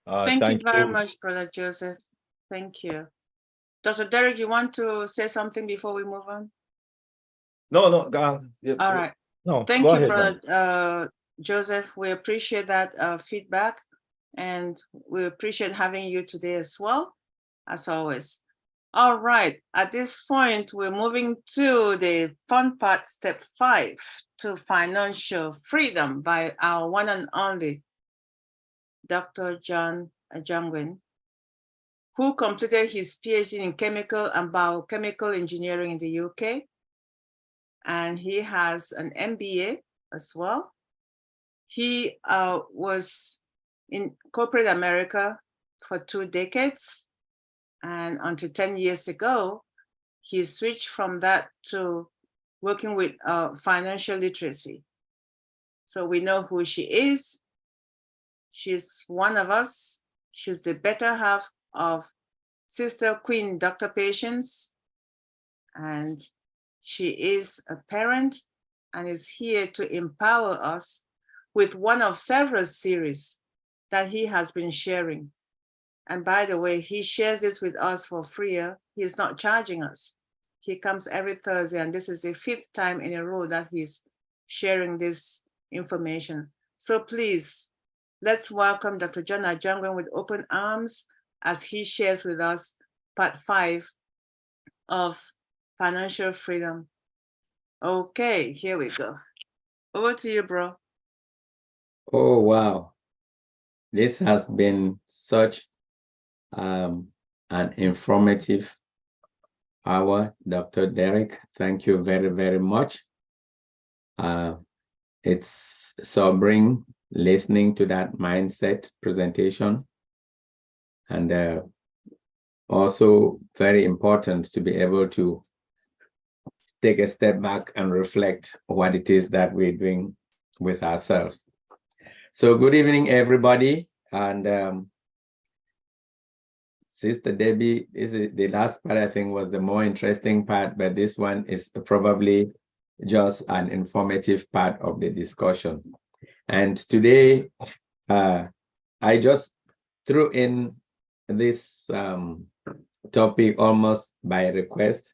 Speaker 2: Thank you very much, Brother Joseph. Thank you. Dr. Derek, you want to say something before we move on?
Speaker 1: No, go on. Yeah,
Speaker 2: all right.
Speaker 1: No,
Speaker 2: Thank
Speaker 1: go
Speaker 2: you,
Speaker 1: ahead,
Speaker 2: Brother Joseph. We appreciate that feedback, and we appreciate having you today as well, as always. All right, at this point, we're moving to the fun part, step 5, to financial freedom by our one and only Dr. John Ajongwen, who completed his PhD in chemical and biochemical engineering in the UK. And he has an MBA as well. He was in corporate America for 2 decades. And until 10 years ago, he switched from that to working with financial literacy. So we know who she is. She's one of us. She's the better half of Sister Queen Dr. Patience. And she is a parent and is here to empower us with one of several series that he has been sharing. And by the way, he shares this with us for free. He is not charging us. He comes every Thursday, and this is the 5th time in a row that he's sharing this information. So please, let's welcome Dr. John Ajongwen with open arms as he shares with us part 5 of financial freedom. Okay, here we go. Over to you, bro.
Speaker 3: Oh, wow. This has been such an informative hour, Dr. Derek. Thank you very, very much. It's sobering listening to that mindset presentation, and also very important to be able to take a step back and reflect what it is that we're doing with ourselves. So good evening, everybody. And Sister Debbie, this is the last part, I think, was the more interesting part, but this one is probably just an informative part of the discussion. And today, I just threw in this topic almost by request,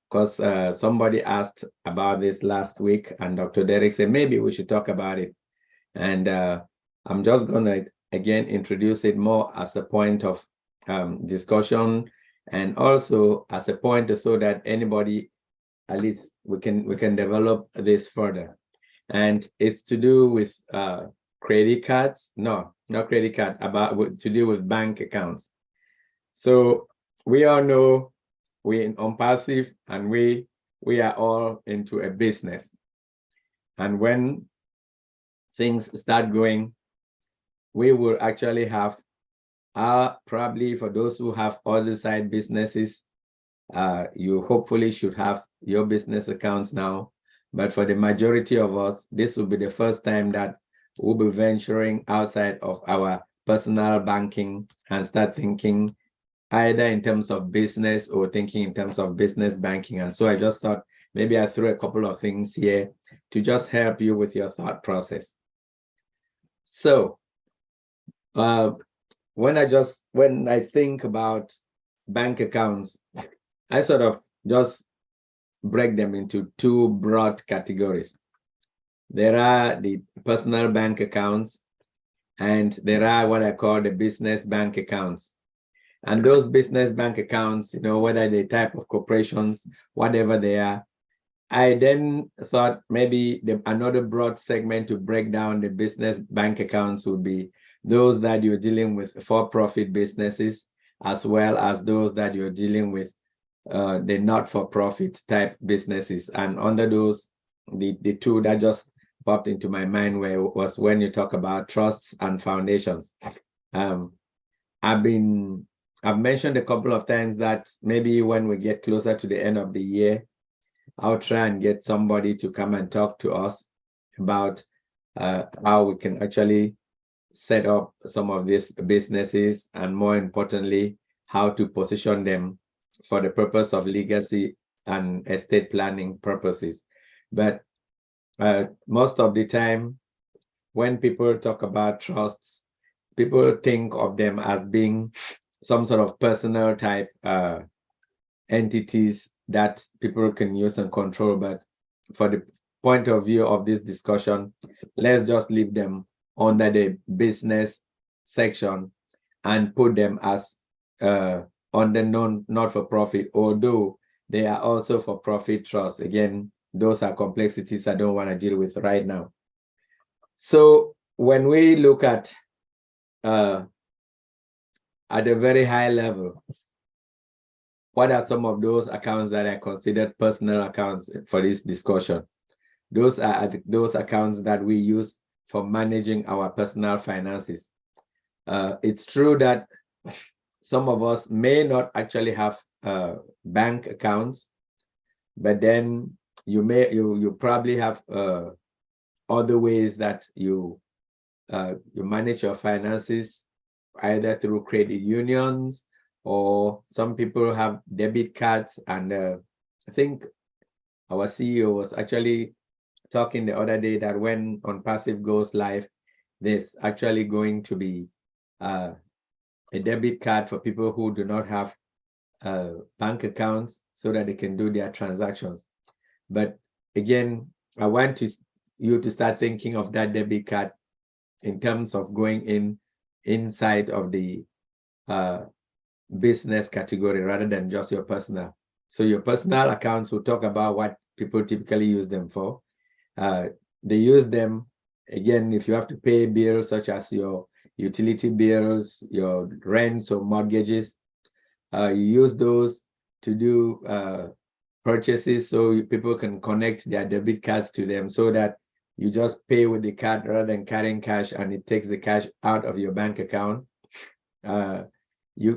Speaker 3: because somebody asked about this last week, and Dr. Derek said, maybe we should talk about it. And I'm just going to, again, introduce it more as a point of discussion, and also as a point so that anybody, at least we can develop this further. And it's to do with credit cards. No, not credit card, to do with bank accounts. So we all know we're in ONPASSIVE, and we are all into a business. And when things start going, we will actually have probably for those who have other side businesses, you hopefully should have your business accounts now. But for the majority of us, this will be the first time that we'll be venturing outside of our personal banking and start thinking either in terms of business or thinking in terms of business banking. And so I just thought maybe I threw a couple of things here to just help you with your thought process. So when I think about bank accounts, I sort of just break them into two broad categories. There are the personal bank accounts, and there are what I call the business bank accounts. And those business bank accounts, whether they type of corporations, whatever they are, I then thought maybe another broad segment to break down the business bank accounts would be those that you're dealing with for-profit businesses, as well as those that you're dealing with the not-for-profit type businesses. And under those, the two that just popped into my mind was when you talk about trusts and foundations. I've mentioned a couple of times that maybe when we get closer to the end of the year, I'll try and get somebody to come and talk to us about how we can actually set up some of these businesses, and more importantly, how to position them for the purpose of legacy and estate planning purposes. But most of the time, when people talk about trusts, people think of them as being some sort of personal type entities that people can use and control. But for the point of view of this discussion, let's just leave them under the business section and put them as on the not-for-profit, although they are also for-profit trusts. Again, those are complexities I don't want to deal with right now. So when we look at a very high level, what are some of those accounts that are considered personal accounts for this discussion? Those are those accounts that we use for managing our personal finances. It's true that some of us may not actually have bank accounts, but then you probably have other ways that you manage your finances, either through credit unions, or some people have debit cards. And I think our CEO was actually talking the other day that when ONPASSIVE goes live, there's actually going to be a debit card for people who do not have bank accounts, so that they can do their transactions. But again, I want you to start thinking of that debit card in terms of going inside of the business category rather than just your personal. So your personal accounts, will talk about what people typically use them for. They use them, again, if you have to pay bills such as your utility bills, your rents or mortgages, you use those to do purchases, so people can connect their debit cards to them, so that you just pay with the card rather than carrying cash, and it takes the cash out of your bank account.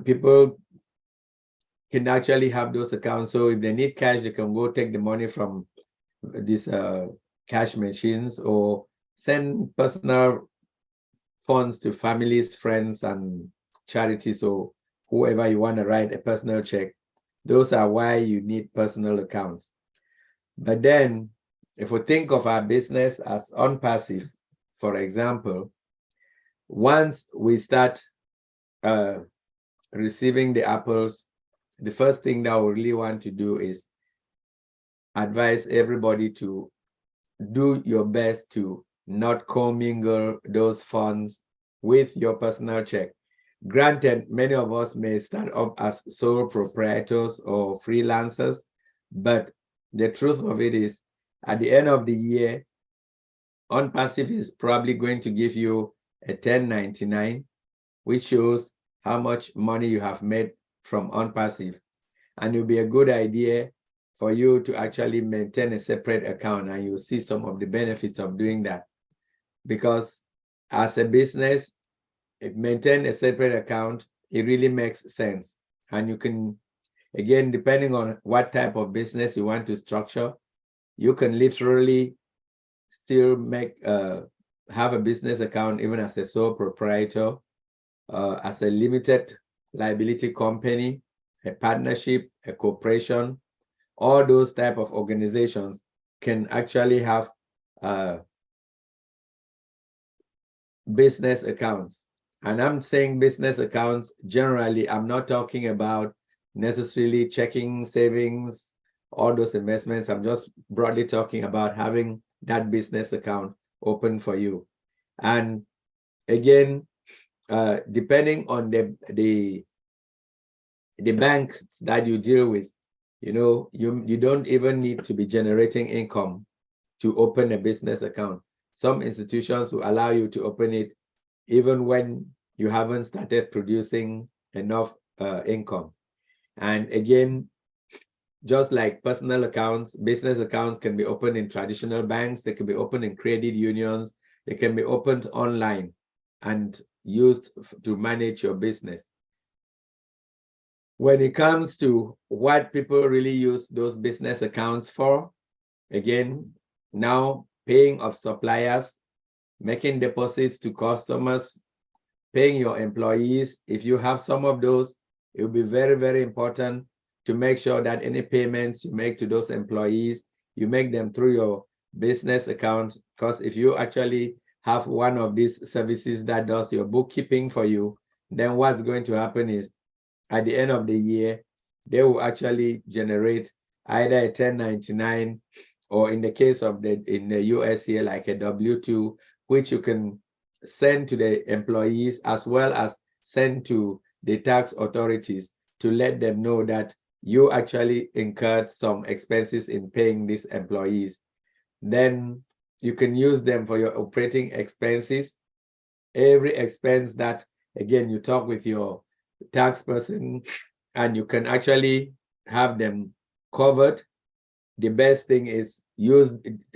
Speaker 3: People can actually have those accounts, so if they need cash, they can go take the money from these cash machines, or send personal funds to families, friends, and charities, or whoever you want to write a personal check. Those are why you need personal accounts. But then, if we think of our business as ONPASSIVE, for example, once we start receiving the apples, the first thing that we really want to do is advise everybody to do your best to not commingle those funds with your personal check. Granted, many of us may start up as sole proprietors or freelancers, but the truth of it is, at the end of the year, ONPASSIVE is probably going to give you a 1099, which shows how much money you have made from ONPASSIVE. And it will be a good idea for you to actually maintain a separate account, and you'll see some of the benefits of doing that. Because as a business, if maintain a separate account, it really makes sense. And you can, again, depending on what type of business you want to structure, you can literally still have a business account even as a sole proprietor, as a limited liability company, a partnership, a corporation. All those type of organizations can actually have business accounts. And I'm saying business accounts generally. I'm not talking about necessarily checking, savings, all those investments. I'm just broadly talking about having that business account open for you. And again, depending on the bank that you deal with, you don't even need to be generating income to open a business account. Some institutions will allow you to open it even when you haven't started producing enough income. And again, just like personal accounts, business accounts can be opened in traditional banks, they can be opened in credit unions, they can be opened online and used to manage your business. When it comes to what people really use those business accounts for, again, now paying of suppliers, making deposits to customers, paying your employees. If you have some of those, it will be very, very important to make sure that any payments you make to those employees, you make them through your business account. Because if you actually have one of these services that does your bookkeeping for you, then what's going to happen is at the end of the year, they will actually generate either a 1099 or in the case of in the US here, like a W-2, which you can send to the employees as well as send to the tax authorities to let them know that you actually incurred some expenses in paying these employees. Then you can use them for your operating expenses. Every expense that, again, you talk with your tax person and you can actually have them covered. The best thing is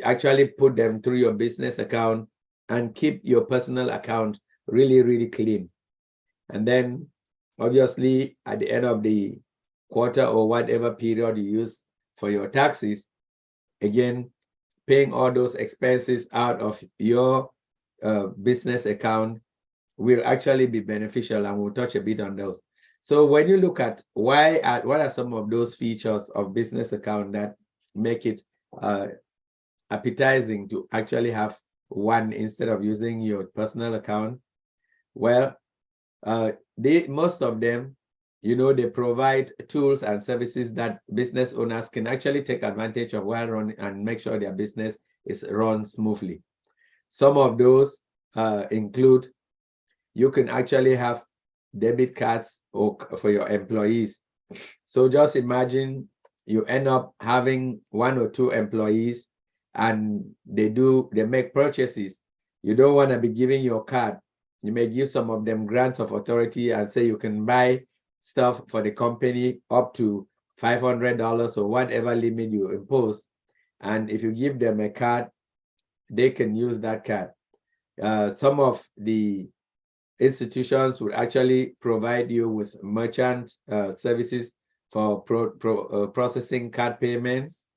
Speaker 3: actually put them through your business account and keep your personal account really, really clean. And then obviously at the end of the quarter or whatever period you use for your taxes, again, paying all those expenses out of your business account will actually be beneficial, and we'll touch a bit on those. So when you look at what are some of those features of business account that make it appetizing to actually have one instead of using your personal account? Well, most of them, they provide tools and services that business owners can actually take advantage of while running and make sure their business is run smoothly. Some of those include, you can actually have debit cards for your employees. So just imagine you end up having 1 or 2 employees and they make purchases. You don't want to be giving your card. You may give some of them grants of authority and say you can buy stuff for the company up to $500 or whatever limit you impose. And if you give them a card, they can use that card. Some of the institutions will actually provide you with merchant services for processing card payments.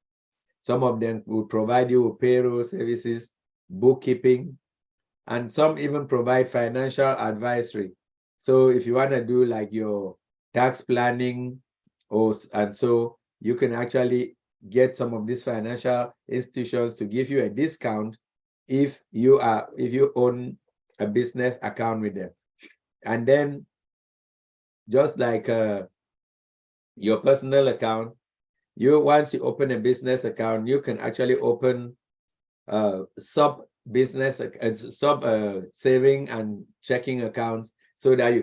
Speaker 3: Some of them will provide you with payroll services, bookkeeping, and some even provide financial advisory. So if you want to do like your tax planning, and so you can actually get some of these financial institutions to give you a discount if you own a business account with them. And then just like your personal account, once you open a business account, you can actually open sub saving and checking accounts so that you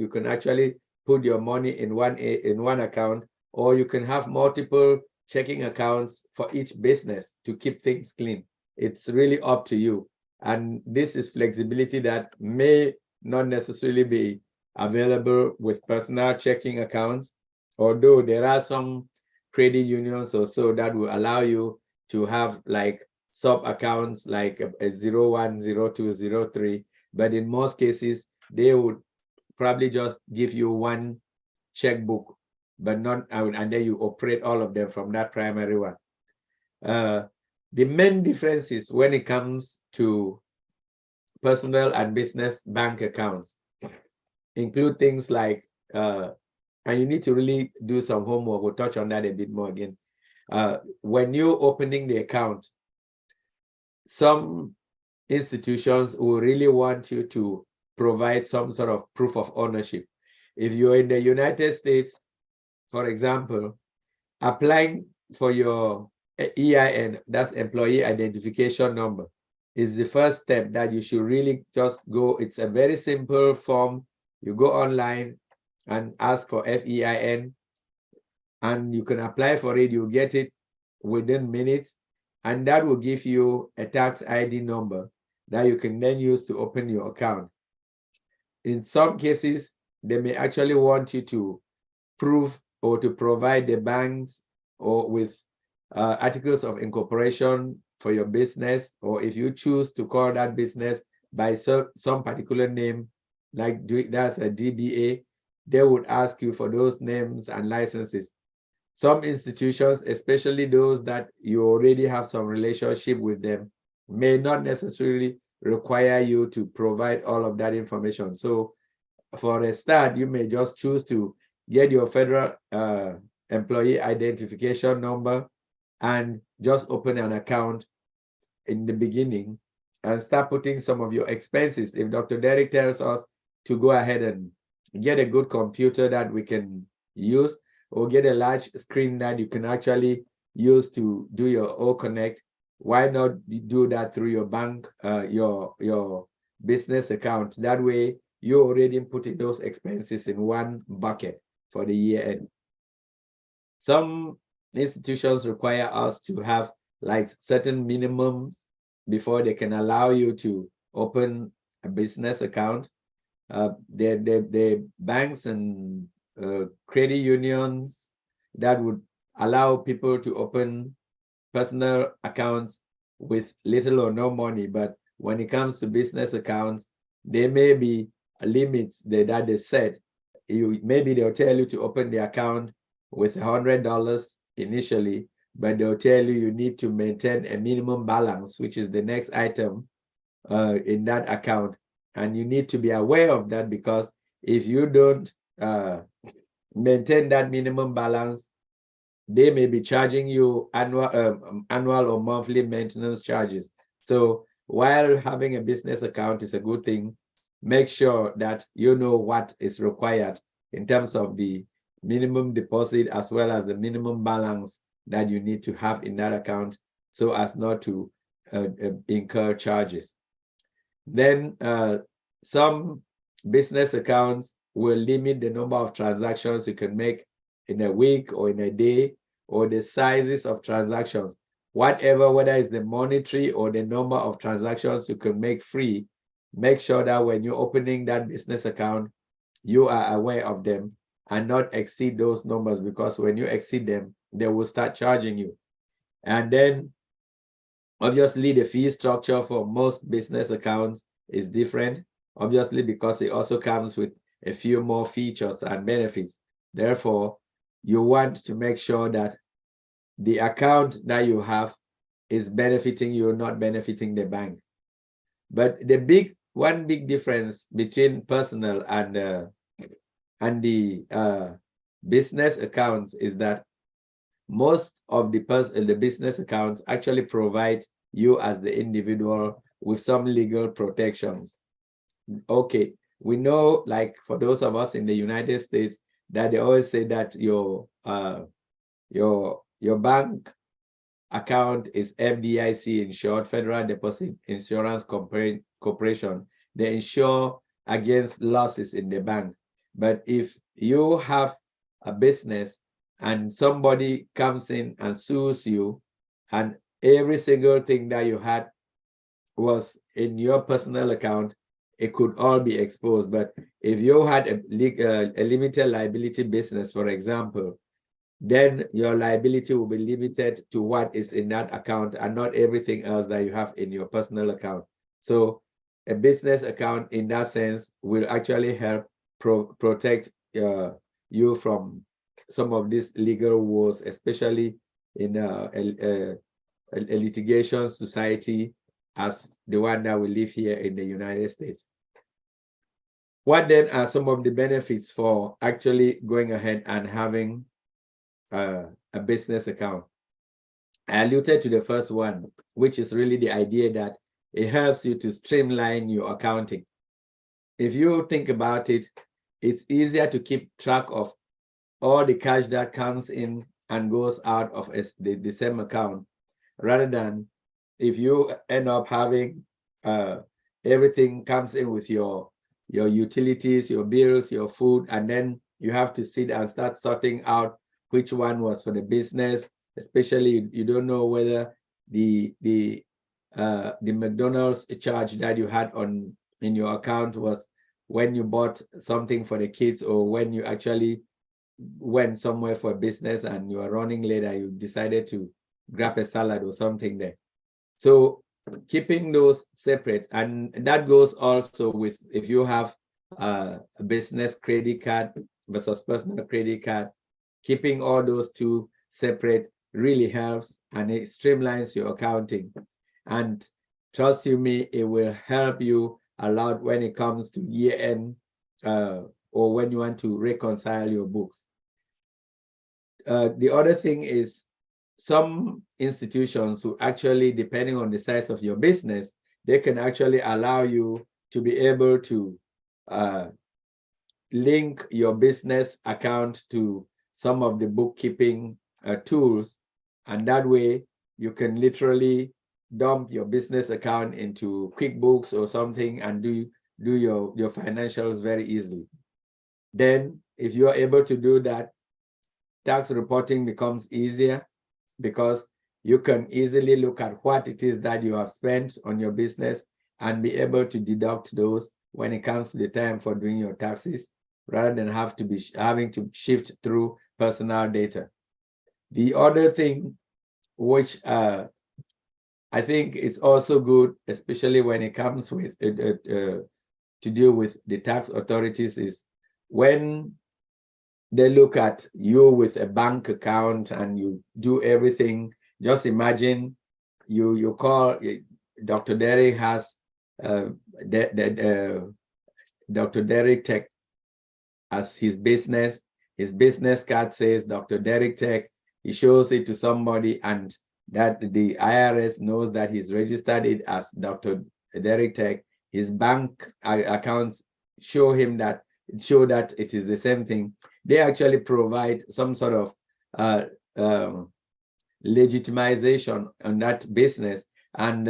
Speaker 3: can actually put your money in one account, or you can have multiple checking accounts for each business to keep things clean. It's really up to you. And this is flexibility that may not necessarily be available with personal checking accounts, although there are some credit unions or so that will allow you to have like sub accounts like a 01, 02, 03, but in most cases they would probably just give you one checkbook, but not, and then you operate all of them from that primary one. The main difference is when it comes to personal and business bank accounts include things like, and you need to really do some homework. We'll touch on that a bit more again. When you're opening the account, some institutions who really want you to provide some sort of proof of ownership. If you're in the United States, for example, applying for your EIN, that's employee identification number, is the first step that you should really just go. It's a very simple form. You go online and ask for FEIN, and you can apply for it. You get it within minutes, and that will give you a tax ID number that you can then use to open your account. In some cases, they may actually want you to prove or to provide the banks or with articles of incorporation for your business, or if you choose to call that business by some particular name, like that's a DBA, they would ask you for those names and licenses. Some institutions, especially those that you already have some relationship with them, may not necessarily require you to provide all of that information. So for a start, you may just choose to get your federal employee identification number and just open an account in the beginning and start putting some of your expenses. If Dr. Derek tells us to go ahead and get a good computer that we can use, or get a large screen that you can actually use to do your OConnect, why not do that through your bank, your business account? That way, you're already putting those expenses in one bucket for the year end. Some institutions require us to have like certain minimums before they can allow you to open a business account. The banks and credit unions that would allow people to open personal accounts with little or no money, but when it comes to business accounts, there may be limits that they set. Maybe they'll tell you to open the account with $100 initially, but they'll tell you need to maintain a minimum balance, which is the next item in that account. And you need to be aware of that, because if you don't maintain that minimum balance, they may be charging you annual or monthly maintenance charges. So while having a business account is a good thing, make sure that you know what is required in terms of the minimum deposit as well as the minimum balance that you need to have in that account, so as not to incur charges. Then some business accounts will limit the number of transactions you can make in a week or in a day, or the sizes of transactions. Whatever, whether it's the monetary or the number of transactions you can make free, make sure that when you're opening that business account, you are aware of them and not exceed those numbers, because when you exceed them, they will start charging you. And then obviously the fee structure for most business accounts is different, obviously, because it also comes with a few more features and benefits. Therefore, you want to make sure that the account that you have is benefiting you, not benefiting the bank. But the one big difference between personal and the business accounts is that most of the business accounts actually provide you as the individual with some legal protections. Okay, we know, like for those of us in the United States, that they always say that your bank account is FDIC insured, Federal Deposit Insurance Corporation. They insure against losses in the bank. But if you have a business and somebody comes in and sues you, and every single thing that you had was in your personal account, it could all be exposed. But if you had a limited liability business, for example, then your liability will be limited to what is in that account and not everything else that you have in your personal account. So a business account in that sense will actually help protect you from some of these legal wars, especially in a litigation society as the one that we live here in the United States. What then are some of the benefits for actually going ahead and having a business account? I alluded to the first one, which is really the idea that it helps you to streamline your accounting. If you think about it, it's easier to keep track of all the cash that comes in and goes out of the same account, rather than if you end up having everything comes in with your utilities, your bills, your food, and then you have to sit and start sorting out which one was for the business. Especially, you don't know whether the McDonald's charge that you had in your account was when you bought something for the kids, or when you actually went somewhere for business and you are running late and you decided to grab a salad or something there. So keeping those separate, and that goes also with if you have a business credit card versus personal credit card, keeping all those two separate really helps, and it streamlines your accounting. And trust you me, it will help you a lot when it comes to year end or when you want to reconcile your books. The other thing is, some institutions who actually, depending on the size of your business, they can actually allow you to be able to link your business account to some of the bookkeeping tools, and that way you can literally dump your business account into QuickBooks or something and do your financials very easily. Then if you're able to do that, tax reporting becomes easier, because you can easily look at what it is that you have spent on your business and be able to deduct those when it comes to the time for doing your taxes, rather than having to shift through personal data. The other thing, which I think is also good, especially when it comes with to deal with the tax authorities, is when they look at you with a bank account and you do everything. Just imagine you call Dr. Derek has Dr. Derek Tech as his business. His business card says Dr. Derek Tech. He shows it to somebody, and that the IRS knows that he's registered it as Dr. Derek Tech. His bank accounts show that it is the same thing. They actually provide some sort of legitimization on that business, and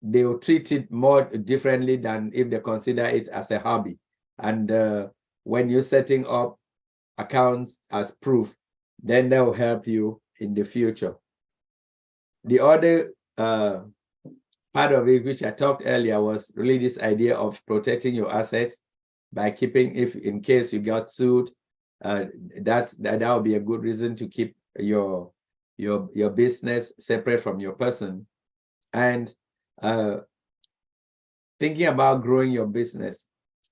Speaker 3: they will treat it more differently than if they consider it as a hobby. And when you're setting up accounts as proof, then that will help you in the future. The other part of it, which I talked earlier, was really this idea of protecting your assets by keeping, if in case you got sued, that would be a good reason to keep your business separate from your person. And thinking about growing your business,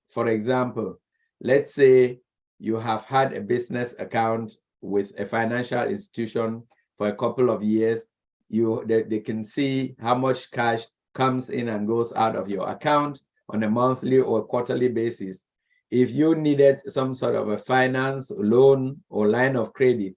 Speaker 3: for example, let's say you have had a business account with a financial institution for a couple of years. They can see how much cash comes in and goes out of your account on a monthly or quarterly basis. If you needed some sort of a finance, loan, or line of credit,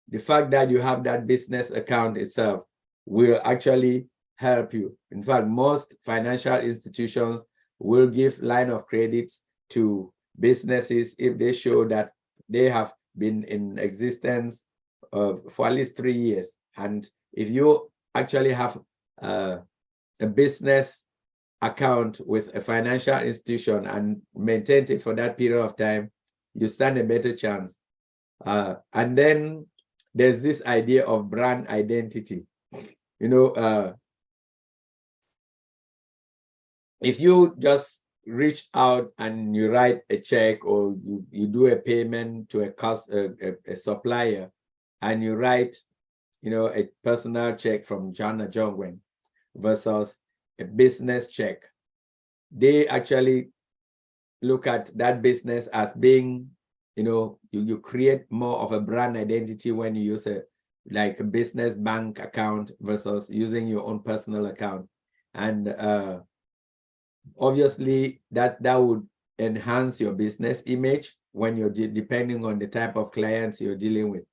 Speaker 3: the fact that you have that business account itself will actually help you. In fact, most financial institutions will give line of credits to businesses if they show that they have been in existence for at least 3 years. And if you actually have a business account with a financial institution and maintained it for that period of time, you stand a better chance. And then there's this idea of brand identity. If you just reach out and you write a check, or you do a payment to a supplier, and you write a personal check from John Ajongwen versus a business check, they actually look at that business as being, you create more of a brand identity when you use a business bank account versus using your own personal account. And obviously that would enhance your business image when you're depending on the type of clients you're dealing with.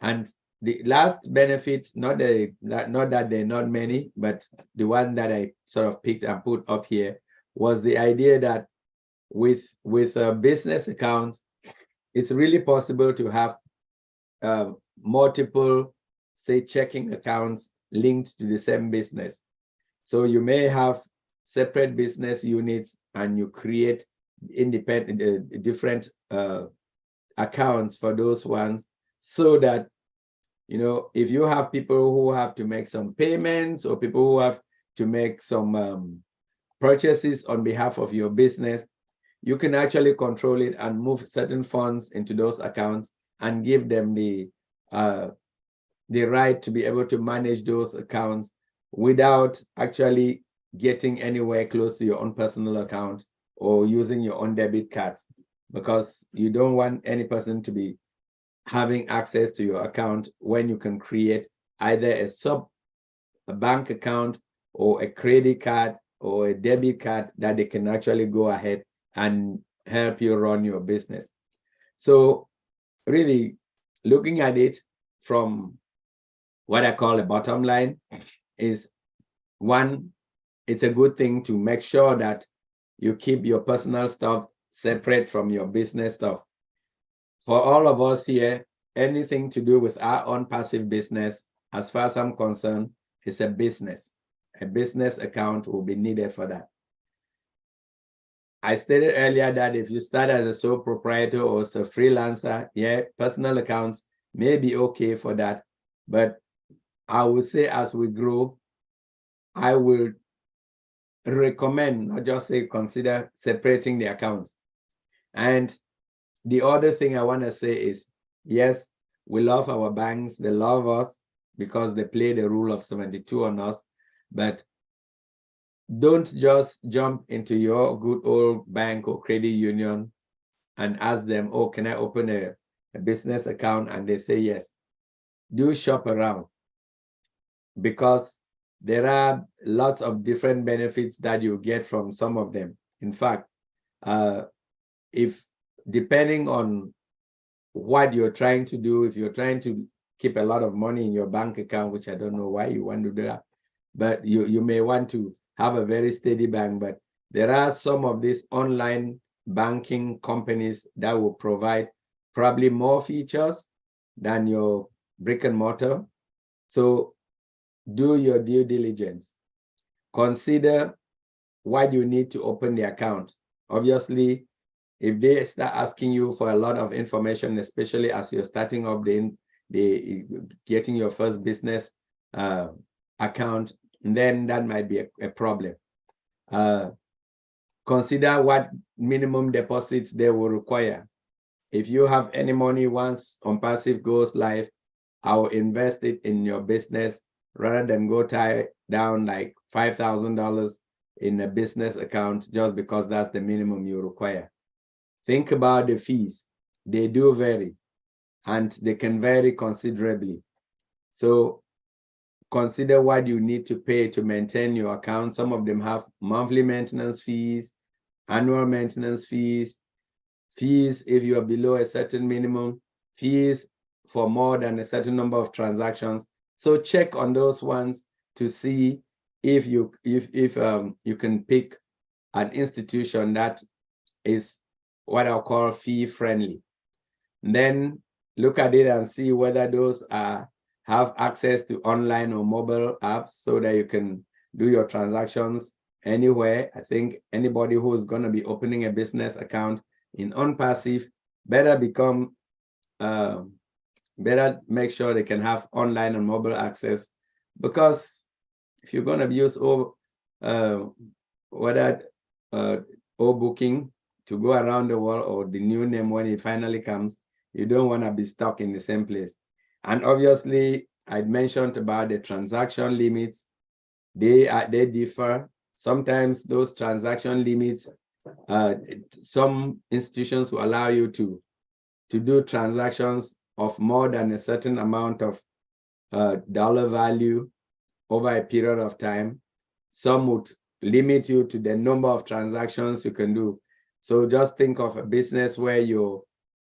Speaker 3: And the last benefit, not that there are not many, but the one that I sort of picked and put up here was the idea that with business accounts, it's really possible to have multiple, say, checking accounts linked to the same business. So you may have separate business units and you create independent, different accounts for those ones, so that, you know, if you have people who have to make some payments or people who have to make some purchases on behalf of your business, you can actually control it and move certain funds into those accounts and give them the right to be able to manage those accounts without actually getting anywhere close to your own personal account or using your own debit cards, because you don't want any person to be having access to your account when you can create either a bank account or a credit card or a debit card that they can actually go ahead and help you run your business. So really looking at it from what I call a bottom line is, one, it's a good thing to make sure that you keep your personal stuff separate from your business stuff. For all of us here, anything to do with our own passive business, as far as I'm concerned, is a business. A business account will be needed for that. I stated earlier that if you start as a sole proprietor or as a freelancer, yeah, personal accounts may be okay for that. But I would say as we grow, I will recommend, not just say consider separating the accounts. And the other thing I want to say is, yes, we love our banks, they love us because they play the rule of 72 on us, but don't just jump into your good old bank or credit union and ask them, oh, can I open a business account? And they say yes. Do shop around, because there are lots of different benefits that you get from some of them. In fact, if depending on what you're trying to do, if you're trying to keep a lot of money in your bank account, which I don't know why you want to do that, but you may want to have a very steady bank. But there are some of these online banking companies that will provide probably more features than your brick and mortar. So do your due diligence. Consider what you need to open the account. Obviously, if they start asking you for a lot of information, especially as you're starting up the getting your first business account, then that might be a problem. Consider what minimum deposits they will require. If you have any money once ONPASSIVE goes live, I will invest it in your business rather than go tie down like $5,000 in a business account just because that's the minimum you require. Think about the fees. They do vary, and they can vary considerably. So consider what you need to pay to maintain your account. Some of them have monthly maintenance fees, annual maintenance fees, fees if you are below a certain minimum, fees for more than a certain number of transactions. So check on those ones to see if you can pick an institution that is what I'll call fee friendly. Then look at it and see whether those have access to online or mobile apps so that you can do your transactions anywhere. I think anybody who's going to be opening a business account in ONPASSIVE better better make sure they can have online and mobile access, because if you're going to use booking to go around the world, or the new name when it finally comes, you don't want to be stuck in the same place. And obviously, I mentioned about the transaction limits. They differ. Sometimes those transaction limits, some institutions will allow you to do transactions of more than a certain amount of dollar value over a period of time. Some would limit you to the number of transactions you can do. So just think of a business where you're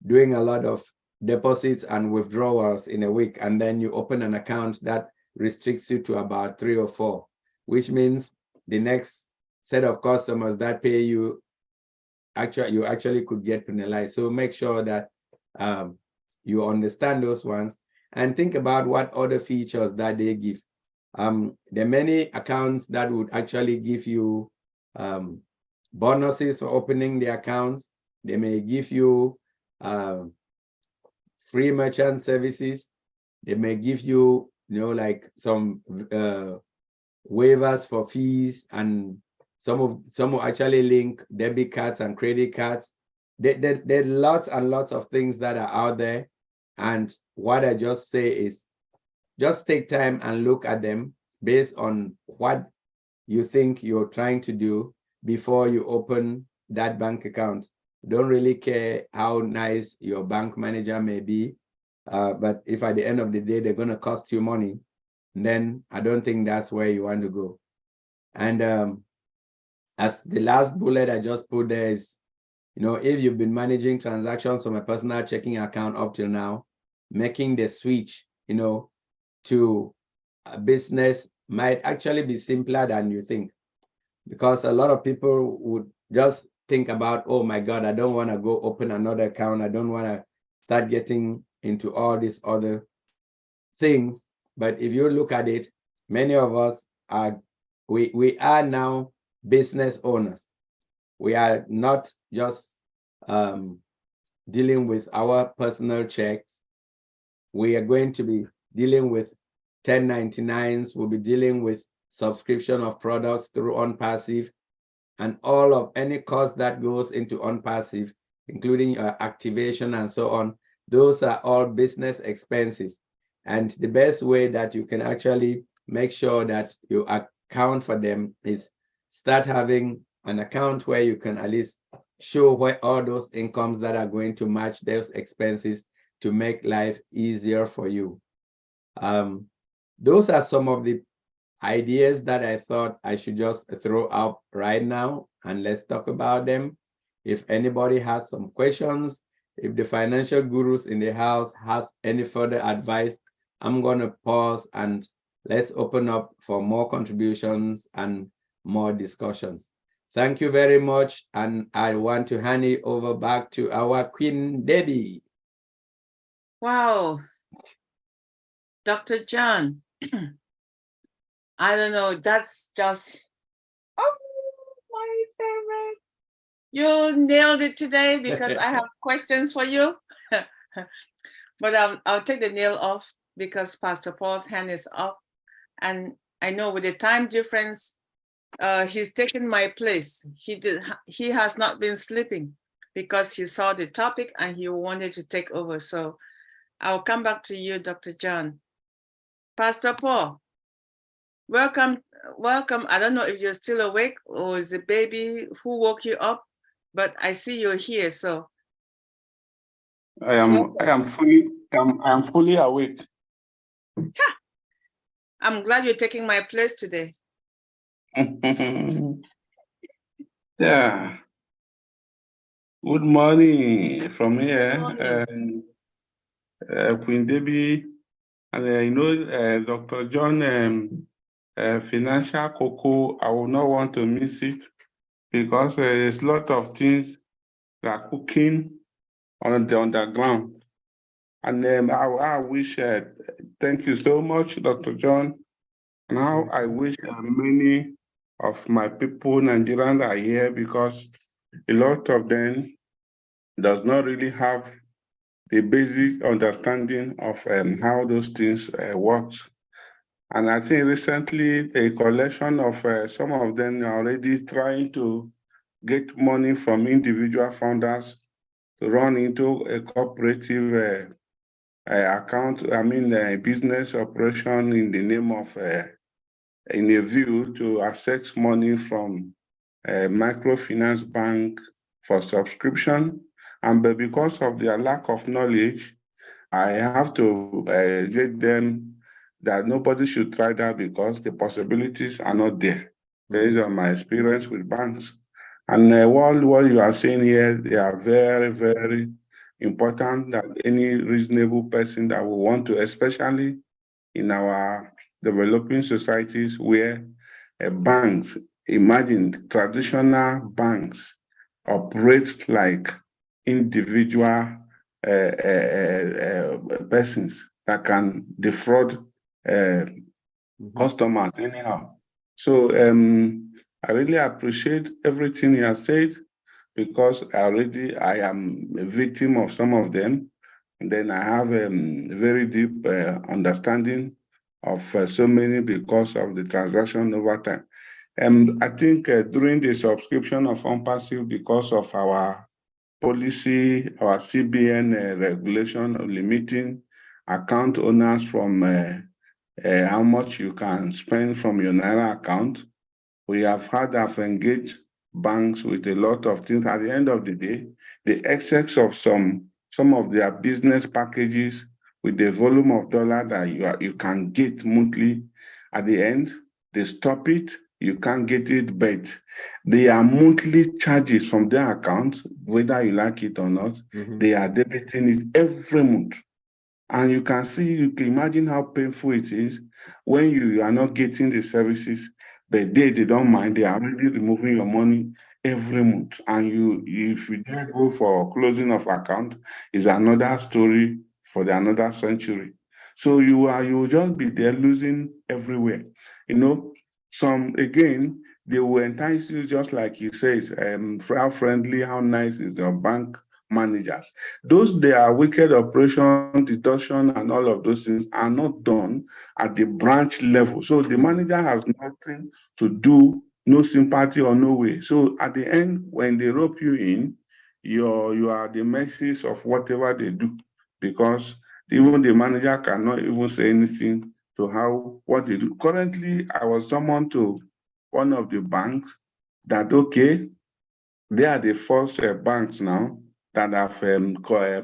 Speaker 3: doing a lot of deposits and withdrawals in a week, and then you open an account that restricts you to about 3 or 4, which means the next set of customers that pay you actually could get penalized. So make sure that you understand those ones and think about what other features that they give. There are many accounts that would actually give you bonuses for opening the accounts. They may give you free merchant services. They may give you, like some waivers for fees, and some will actually link debit cards and credit cards. There are lots and lots of things that are out there. And what I just say is, just take time and look at them based on what you think you're trying to do before you open that bank account. Don't really care how nice your bank manager may be, but if at the end of the day they're going to cost you money, then I don't think that's where you want to go. And as the last bullet I just put there is, if you've been managing transactions from a personal checking account up till now, making the switch, to a business might actually be simpler than you think, because a lot of people would just think about, oh my God, I don't want to go open another account. I don't want to start getting into all these other things. But if you look at it, many of us we are now business owners. We are not just dealing with our personal checks. We are going to be dealing with 1099s. We'll be dealing with subscription of products through ONPASSIVE, and all of any cost that goes into ONPASSIVE, including activation and so on. Those are all business expenses. And the best way that you can actually make sure that you account for them is start having an account where you can at least show where all those incomes that are going to match those expenses to make life easier for you. Those are some of the ideas that I thought I should just throw out right now, and let's talk about them. If anybody has some questions, if the financial gurus in the house has any further advice, I'm going to pause and let's open up for more contributions and more discussions. Thank you very much, and I want to hand it over back to our Queen Debbie.
Speaker 2: Wow. Dr. John, I don't know, that's just, oh, my favorite. You nailed it today, because I have questions for you. But I'll take the nail off because Pastor Paul's hand is up. And I know with the time difference, he's taken my place. He has not been sleeping because he saw the topic and he wanted to take over. So I'll come back to you, Dr. John. Pastor Paul, welcome. I don't know if you're still awake or is the baby who woke you up, but I see you're here. So
Speaker 9: I am fully awake.
Speaker 2: I'm glad you're taking my place today.
Speaker 9: Yeah. Good morning from here. Queen Debbie, and Dr. John, financial cocoa. I will not want to miss it, because there's a lot of things that are cooking on the underground. And I wish, thank you so much, Dr. John. Now I wish many of my people, Nigerians, are here, because a lot of them does not really have the basic understanding of how those things work. And I think recently a collection of some of them are already trying to get money from individual founders to run into a cooperative account, business operation in the name of, in a view to access money from a microfinance bank for subscription. But because of their lack of knowledge, I have to let them that nobody should try that, because the possibilities are not there, based on my experience with banks. And what you are saying here, they are very, very important that any reasonable person that will want to, especially in our developing societies where banks, imagine traditional banks operate like individual persons that can defraud customers anyhow. So I really appreciate everything he has said, because I am a victim of some of them. And then I have a very deep understanding of so many because of the transaction over time. I think during the subscription of ONPASSIVE, because of our policy, our CBN regulation of limiting account owners from how much you can spend from your Naira account, we have engaged banks with a lot of things. At the end of the day, the excess of some of their business packages with the volume of dollar that you can get monthly, at the end, they stop it. You can't get it, but their monthly charges from their account, whether you like it or not, they are debiting it every month. And you can imagine how painful it is when you are not getting the services, but they don't mind. They are already removing your money every month. And if you dare go for closing of account, is another story for another century. So you will just be there losing everywhere. Again, they will entice you, just like you say, how friendly, how nice is your bank managers. They are wicked operation, deduction, and all of those things are not done at the branch level. So the manager has nothing to do, no sympathy or no way. So at the end, when they rope you in, you are the mercies of whatever they do, because even the manager cannot even say anything to what they do. Currently, I was summoned to one of the banks that, okay, they are the first banks now that have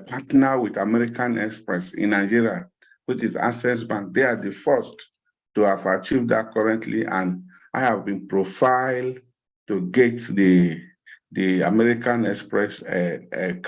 Speaker 9: partnered with American Express in Nigeria, which is Access Bank. They are the first to have achieved that currently, and I have been profiled to get the American Express credit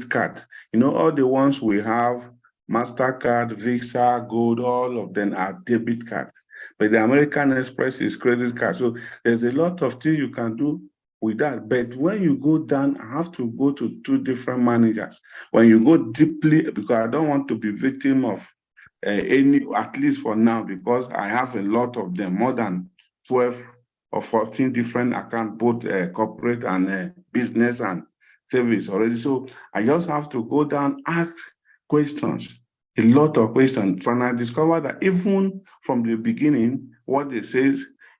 Speaker 9: card. All the ones we have, MasterCard, Visa, Gold, all of them are debit cards. But the American Express is credit card. So there's a lot of things you can do with that. But when you go down, I have to go to 2 different managers. When you go deeply, because I don't want to be victim of any, at least for now, because I have a lot of them, more than 12 or 14 different accounts, both corporate and business and service already. So I just have to go down, ask questions, a lot of questions. And I discovered that even from the beginning, what they say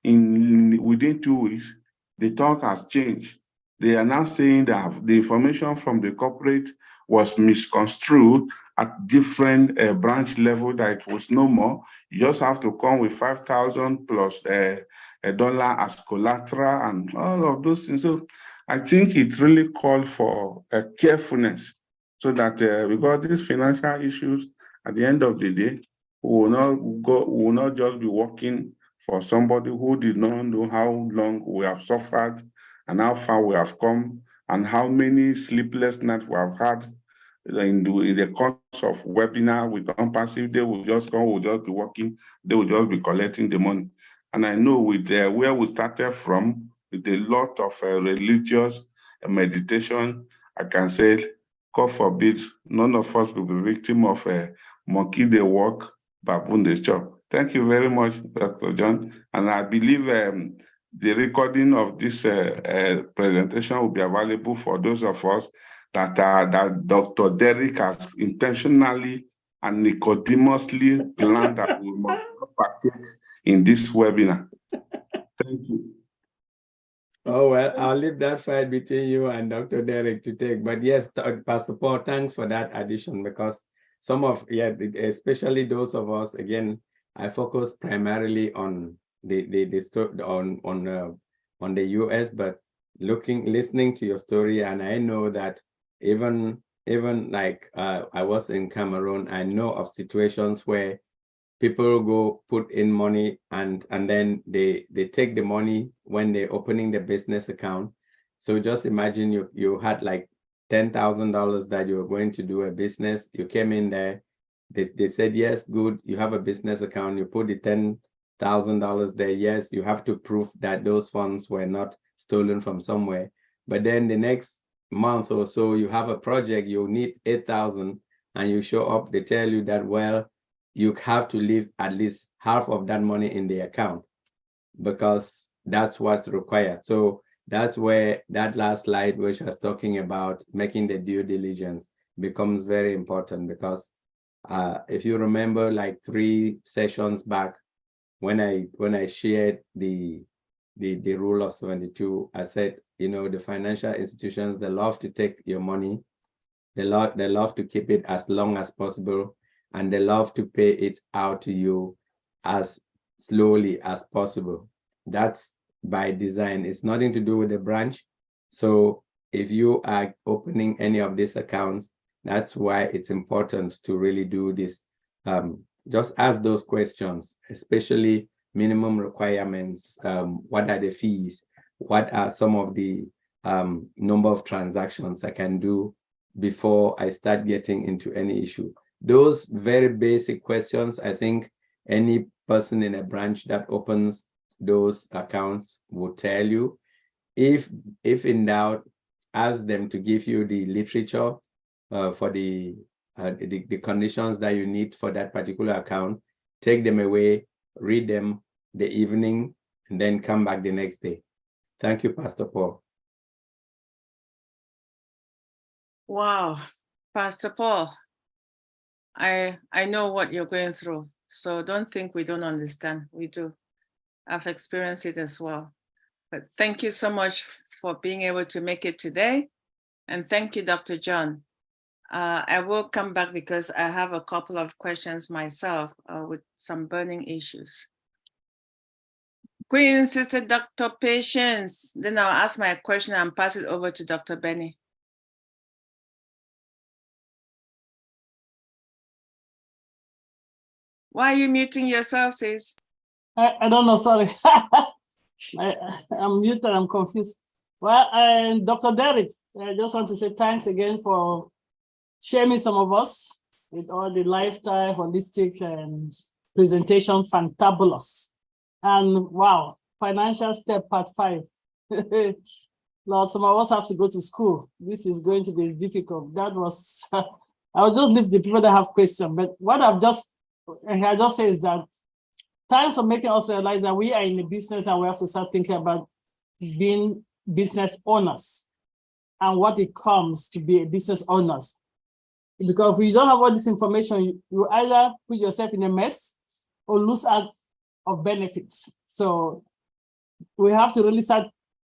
Speaker 9: within 2 weeks, the talk has changed. They are now saying that the information from the corporate was misconstrued at different branch level, that it was no more. You just have to come with 5,000 plus $1 as collateral and all of those things. So I think it really called for carefulness, so that because these financial issues, at the end of the day, we will not just be working for somebody who did not know how long we have suffered and how far we have come and how many sleepless nights we have had in the course of webinar with ONPASSIVE. They will just come, will just be working, they will just be collecting the money. And I know with where we started from, with a lot of religious meditation, I can say, God forbid, none of us will be victim of monkey they walk, baboon they chop. Thank you very much, Dr. John. And I believe the recording of this presentation will be available for those of us that Dr. Derek has intentionally and Nicodemously planned that we must partake in this webinar. Thank you.
Speaker 3: Oh, well, I'll leave that fight between you and Dr. Derek to take. But yes, Pastor Paul, thanks for that addition, because especially those of us, again, I focus primarily on on the US, but listening to your story, and I know that even like I was in Cameroon, I know of situations where people go put in money and then they take the money when they're opening the business account. So just imagine you had like $10,000 that you were going to do a business. You came in there, they said, yes, good, you have a business account, you put the $10,000 there. Yes, you have to prove that those funds were not stolen from somewhere. But then the next month or so, you have a project, you need 8,000, and you show up, they tell you that, well, you have to leave at least half of that money in the account because that's what's required. So that's where that last slide, which I was talking about making the due diligence, becomes very important, because if you remember, like 3 sessions back, when I shared the rule of 72, I said, you know, the financial institutions, they love to take your money, they love to keep it as long as possible, and they love to pay it out to you as slowly as possible. That's by design. It's nothing to do with the branch. So if you are opening any of these accounts, that's why it's important to really do this. Just ask those questions, especially minimum requirements. What are the fees? What are some of the number of transactions I can do before I start getting into any issue? Those very basic questions, I think any person in a branch that opens those accounts will tell you. If in doubt, ask them to give you the literature for the conditions that you need for that particular account. Take them away, read them the evening, and then come back the next day. Thank you, Pastor Paul.
Speaker 2: Wow, Pastor Paul, I know what you're going through, so don't think we don't understand. We do. I've experienced it as well. But thank you so much for being able to make it today. And thank you, Dr. John. I will come back because I have a couple of questions myself with some burning issues. Queen Sister Dr. Patience, then I'll ask my question and pass it over to Dr. Benny. Why are you muting yourself, sis?
Speaker 4: I don't know, sorry. I'm muted, I'm confused. Well, Dr. Derek, I just want to say thanks again for sharing some of us with all the lifestyle, holistic presentation, fantabulous. And wow, financial step part 5. Lord, some of us have to go to school. This is going to be difficult. That was, I'll just leave the people that have questions. But what I just say is that times for making us realize that we are in a business and we have to start thinking about being business owners and what it comes to be a business owners. Because if you don't have all this information, you either put yourself in a mess or lose out of benefits. So we have to really start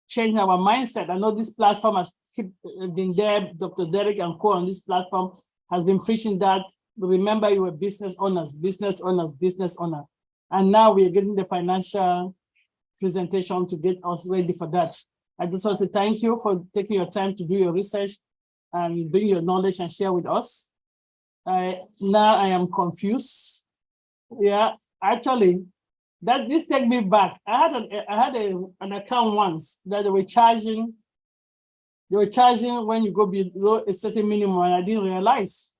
Speaker 4: changing our mindset. I know this platform has been there. Dr. Derek and co on this platform has been preaching that. Remember, you were business owners, business owners, business owner. And now we are getting the financial presentation to get us ready for that. I just want to thank you for taking your time to do your research and bring your knowledge and share with us. Now I am confused. Yeah, actually, this takes me back. I had an account once that they were charging when you go below a certain minimum, and I didn't realize.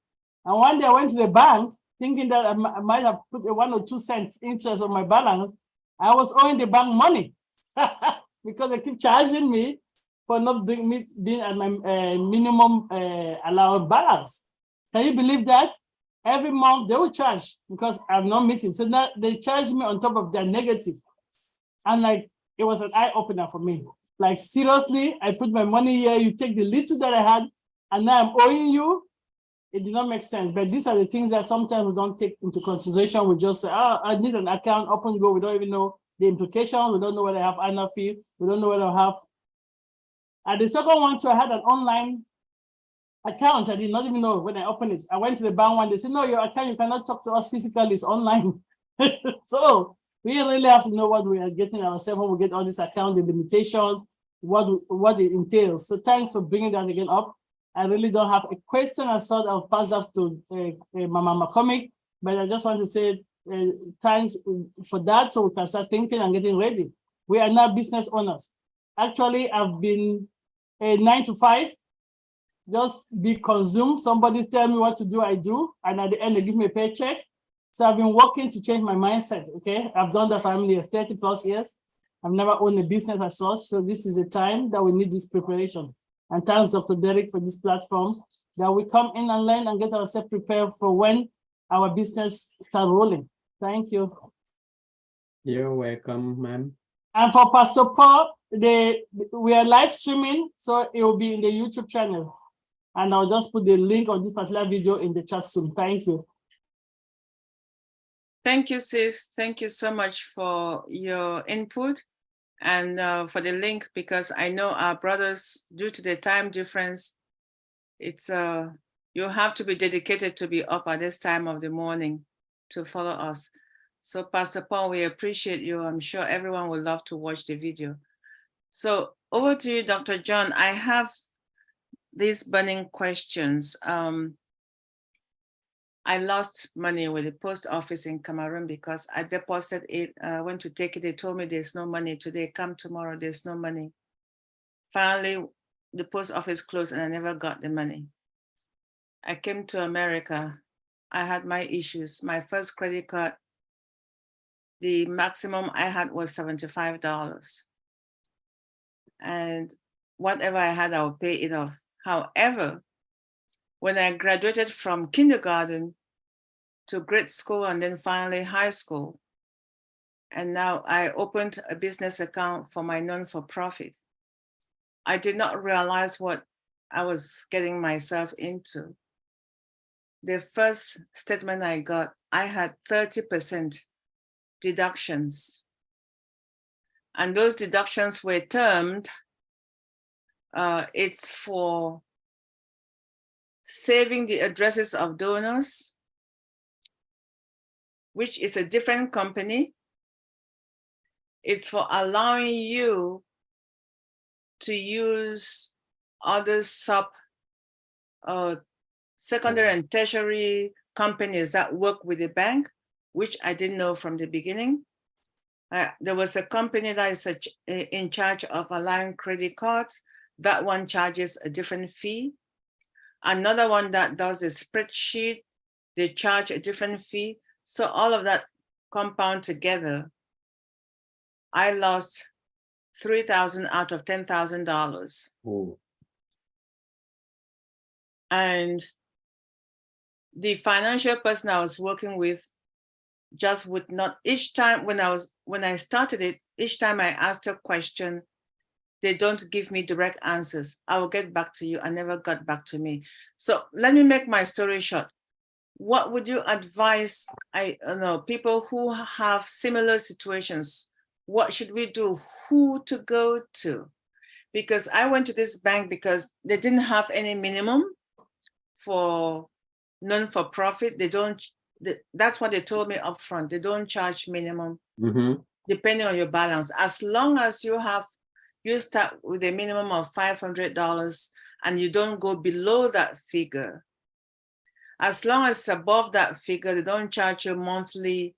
Speaker 4: And one day I went to the bank thinking that I might have put a 1 or 2 cents interest on my balance. I was owing the bank money because they keep charging me for not being at my minimum allowed balance. Can you believe that? Every month they will charge because I'm not meeting. So now they charge me on top of their negative. And like, it was an eye opener for me. Like, seriously, I put my money here, you take the little that I had, and now I'm owing you. It did not make sense. But these are the things that sometimes we don't take into consideration. We just say, oh, I need an account, up and go. We don't even know the implications. We don't know whether I have annual fee. We don't know whether I have. And the second one, too, I had an online account. I did not even know when I opened it. I went to the bank one. They said, no, your account, you cannot talk to us physically. It's online. So we really have to know what we are getting ourselves when we get all these account, the limitations, what it entails. So thanks for bringing that again up. I really don't have a question. I thought I'll pass that to Mama McCormick, but I just want to say thanks for that so we can start thinking and getting ready. We are now business owners. Actually, I've been 9 to 5. just be consumed. Somebody tell me what to do, I do. And at the end, they give me a paycheck. So I've been working to change my mindset, okay? I've done that for many years, 30 plus years. I've never owned a business as such. So this is the time that we need this preparation. And thanks, Dr. Derek, for this platform that we come in and learn and get ourselves prepared for when our business start rolling. Thank you.
Speaker 3: You're welcome, ma'am.
Speaker 4: And for Pastor Paul, we are live streaming, so it will be in the YouTube channel. And I'll just put the link on this particular video in the chat soon. Thank you.
Speaker 2: Thank you, sis. Thank you so much for your input and for the link, because I know our brothers, due to the time difference, it's you have to be dedicated to be up at this time of the morning to follow us. So Pastor Paul, we appreciate you. I'm sure everyone would love to watch the video. So over to you, Dr. John. I have these burning questions. I lost money with the post office in Cameroon because I deposited it. I went to take it. They told me there's no money today. Come tomorrow, there's no money. Finally, the post office closed and I never got the money. I came to America. I had my issues. My first credit card, the maximum I had was $75. And whatever I had, I would pay it off. However, when I graduated from kindergarten to grade school and then finally high school, and now I opened a business account for my non-for-profit, I did not realize what I was getting myself into. The first statement I got, I had 30% deductions. And those deductions were termed, it's for saving the addresses of donors, which is a different company. It's for allowing you to use other secondary and tertiary companies that work with the bank, which I didn't know from the beginning. There was a company that is in charge of allowing credit cards. That one charges a different fee. Another one that does a spreadsheet, they charge a different fee. So all of that compound together, I lost $3,000 out of $10,000. And the financial person I was working with just would not, each time when I started it, each time I asked a question, they don't give me direct answers. I will get back to you. I never got back to me. So let me make my story short. What would you advise people who have similar situations? What should we do? Who to go to? Because I went to this bank because they didn't have any minimum for non-for-profit. That's what they told me up front. They don't charge minimum depending on your balance. As long as you start with a minimum of $500 and you don't go below that figure. As long as it's above that figure, they don't charge you monthly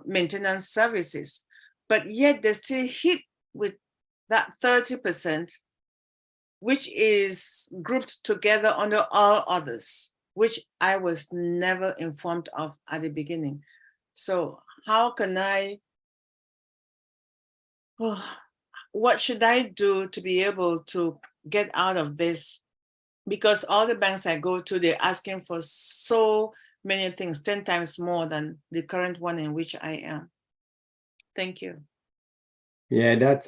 Speaker 2: maintenance services. But yet they still hit with that 30%, which is grouped together under all others, which I was never informed of at the beginning. So how can what should I do to be able to get out of this? Because all the banks I go to, they're asking for so many things, 10 times more than the current one in which I am. Thank you.
Speaker 3: Yeah, that's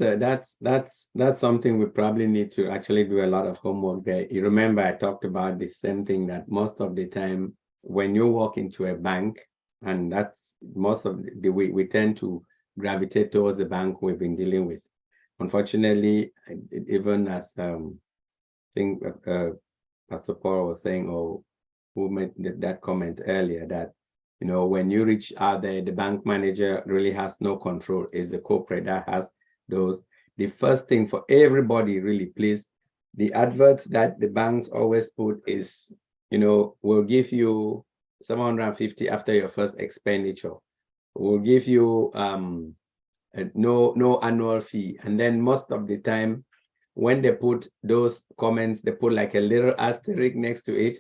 Speaker 3: something we probably need to actually do a lot of homework there. You remember I talked about the same thing, that most of the time when you walk into a bank, and that's most of the way we tend to gravitate towards the bank we've been dealing with. Unfortunately, even as I think Pastor Paul was saying, or who made that comment earlier, that when you reach out there, the bank manager really has no control. It's the corporate that has those. The first thing for everybody, really, please, the adverts that the banks always put is, we'll give you $750 after your first expenditure. We'll give you no annual fee. And then most of the time, when they put those comments, they put like a little asterisk next to it.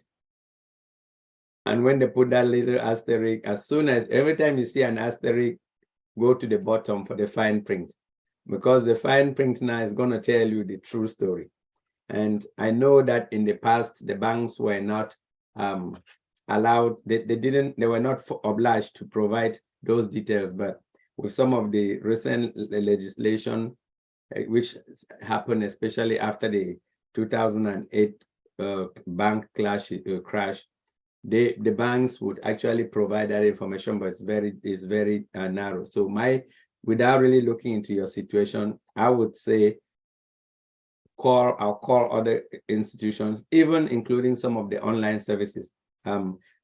Speaker 3: And when they put that little asterisk, as soon as every time you see an asterisk, go to the bottom for the fine print, because the fine print now is going to tell you the true story. And I know that in the past, the banks were not allowed, they were not obliged to provide those details, but with some of the recent legislation, which happened especially after the 2008 bank crash, the banks would actually provide that information, but it's very narrow. So without really looking into your situation, I would say I'll call other institutions, even including some of the online services.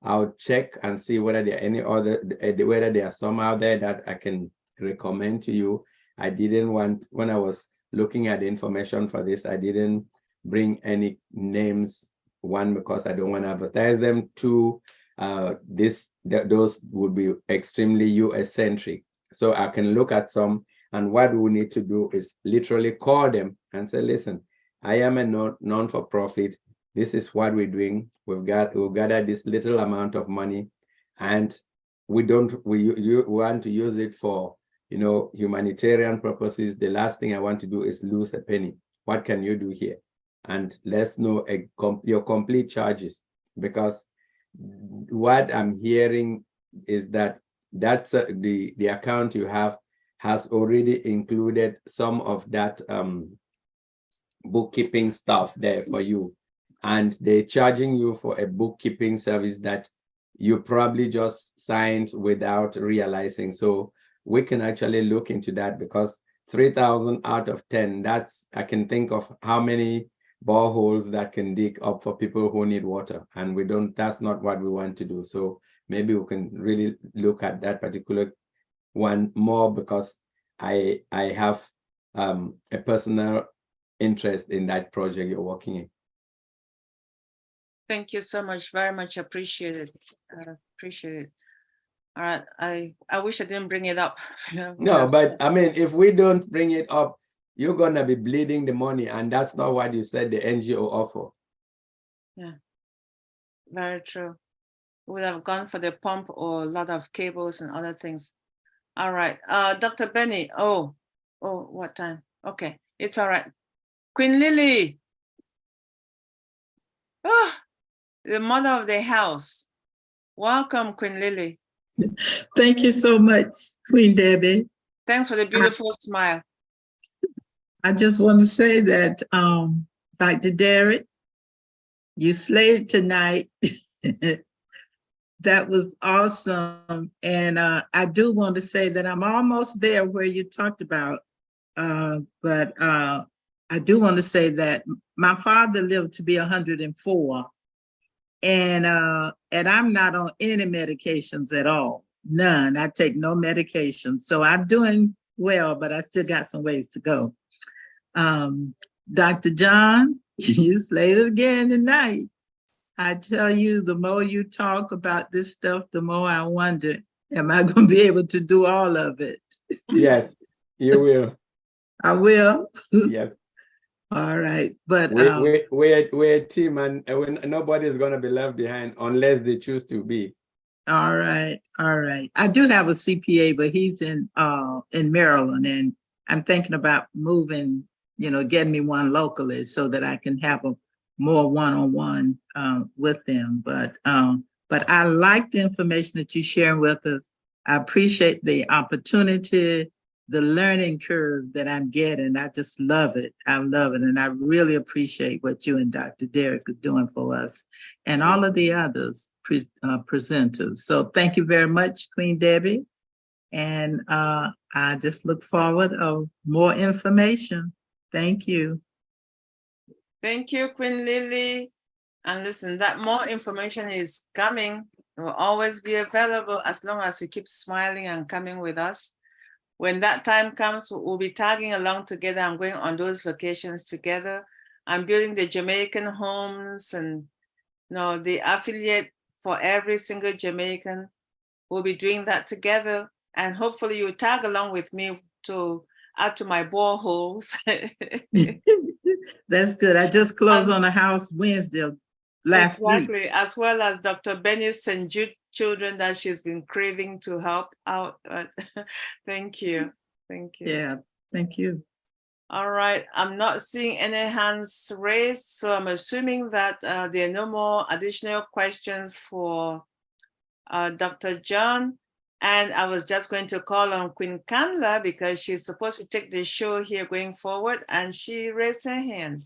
Speaker 3: I'll check and see whether there are any other, whether there are some out there that I can recommend to you. I didn't want, when I was looking at the information for this, I didn't bring any names. One, because I don't want to advertise them. Two, those would be extremely US-centric. So I can look at some, and what we need to do is literally call them and say, listen, I am a non-for-profit. This is what we're doing. We've gathered this little amount of money, and we want to use it for, humanitarian purposes. The last thing I want to do is lose a penny. What can you do here? And let's know your complete charges, because what I'm hearing is that the account you have has already included some of that bookkeeping stuff there for you, and they're charging you for a bookkeeping service that you probably just signed without realizing. So we can actually look into that, because 3,000 out of 10, I can think of how many boreholes that can dig up for people who need water, and that's not what we want to do. So maybe we can really look at that particular one more, because I have a personal interest in that project you're working in.
Speaker 2: Thank you so much. Very much appreciated. Appreciate it. All right. I wish I didn't bring it up.
Speaker 3: No, but I mean, if we don't bring it up, you're going to be bleeding the money, and that's not what you said the NGO offer.
Speaker 2: Yeah, very true. We would have gone for the pump or a lot of cables and other things. All right, Dr. Benny. Oh, what time? Okay, it's all right. Queen Lily. Oh, the mother of the house. Welcome, Queen Lily.
Speaker 10: Thank you so much, Queen Debbie.
Speaker 2: Thanks for the beautiful smile.
Speaker 10: I just want to say that, Dr. Derek, you slayed tonight. That was awesome. And I do want to say that I'm almost there where you talked about, but I do want to say that my father lived to be 104, and I'm not on any medications at all, none. I take no medication, so I'm doing well, but I still got some ways to go. Dr. John, you slayed it again tonight. I tell you, the more you talk about this stuff, the more I wonder, am I going to be able to do all of it?
Speaker 3: Yes, you will.
Speaker 10: I will.
Speaker 3: Yes.
Speaker 10: All right, but
Speaker 3: we're a team, and nobody is going to be left behind unless they choose to be.
Speaker 10: All right, all right. I do have a CPA, but he's in Maryland, and I'm thinking about moving, getting me one locally so that I can have a more one-on-one with them. But I like the information that you're sharing with us. I appreciate the opportunity, the learning curve that I'm getting. I just love it. I love it. And I really appreciate what you and Dr. Derek are doing for us and all of the others presenters. So thank you very much, Queen Debbie. And I just look forward to more information. Thank you.
Speaker 2: Thank you, Queen Lily. And listen, that more information is coming. It will always be available as long as you keep smiling and coming with us. When that time comes, we'll be tagging along together and going on those vacations together. I'm building the Jamaican homes and the affiliate for every single Jamaican. We'll be doing that together. And hopefully you tag along with me to add to my boreholes.
Speaker 10: That's good. I just closed on a house Wednesday last week.
Speaker 2: Exactly, as well as Dr. Benny's St. Jude children that she's been craving to help out. Thank you. Thank you.
Speaker 10: Yeah, thank you.
Speaker 2: All right, I'm not seeing any hands raised, so I'm assuming that there are no more additional questions for Dr. John. And I was just going to call on Queen Kanla because she's supposed to take the show here going forward, and she raised her hand.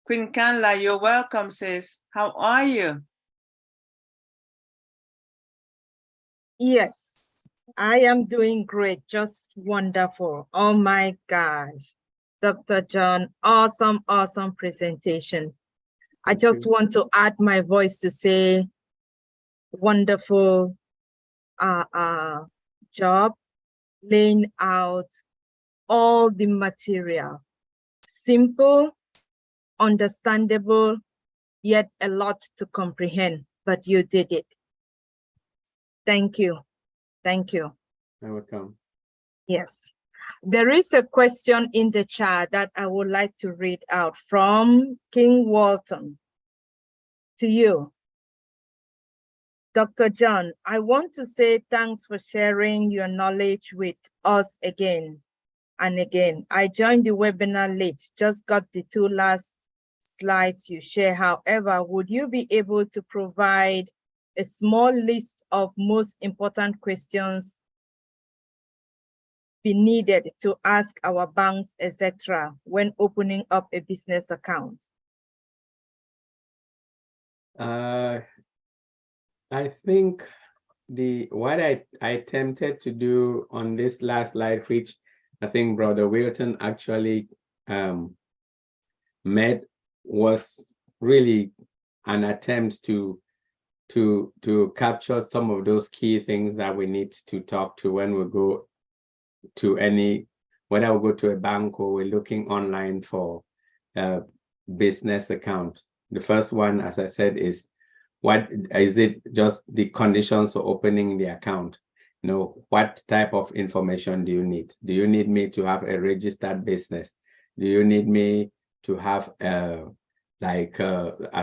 Speaker 2: Queen Kanla, you're welcome, sis. How are you?
Speaker 11: Yes, I am doing great, just wonderful. Oh my gosh, Dr. John, awesome, awesome presentation. I just want to add my voice to say wonderful job laying out all the material. Simple, understandable, yet a lot to comprehend, but you did it. Thank you. Thank you.
Speaker 3: You're welcome.
Speaker 11: Yes. There is a question in the chat that I would like to read out from King Walton to you. Dr. John, I want to say thanks for sharing your knowledge with us again and again. I joined the webinar late, just got the 2 last slides you share. However, would you be able to provide a small list of most important questions be needed to ask our banks, etc., when opening up a business account?
Speaker 3: I think what I attempted to do on this last slide, which I think Brother Wilton actually made, was really an attempt to capture some of those key things that we need to talk to when we go to whether we go to a bank or we're looking online for a business account. The first one, as I said, is what is it just the conditions for opening the account? What type of information do you need? Do you need me to have a registered business? Do you need me to have as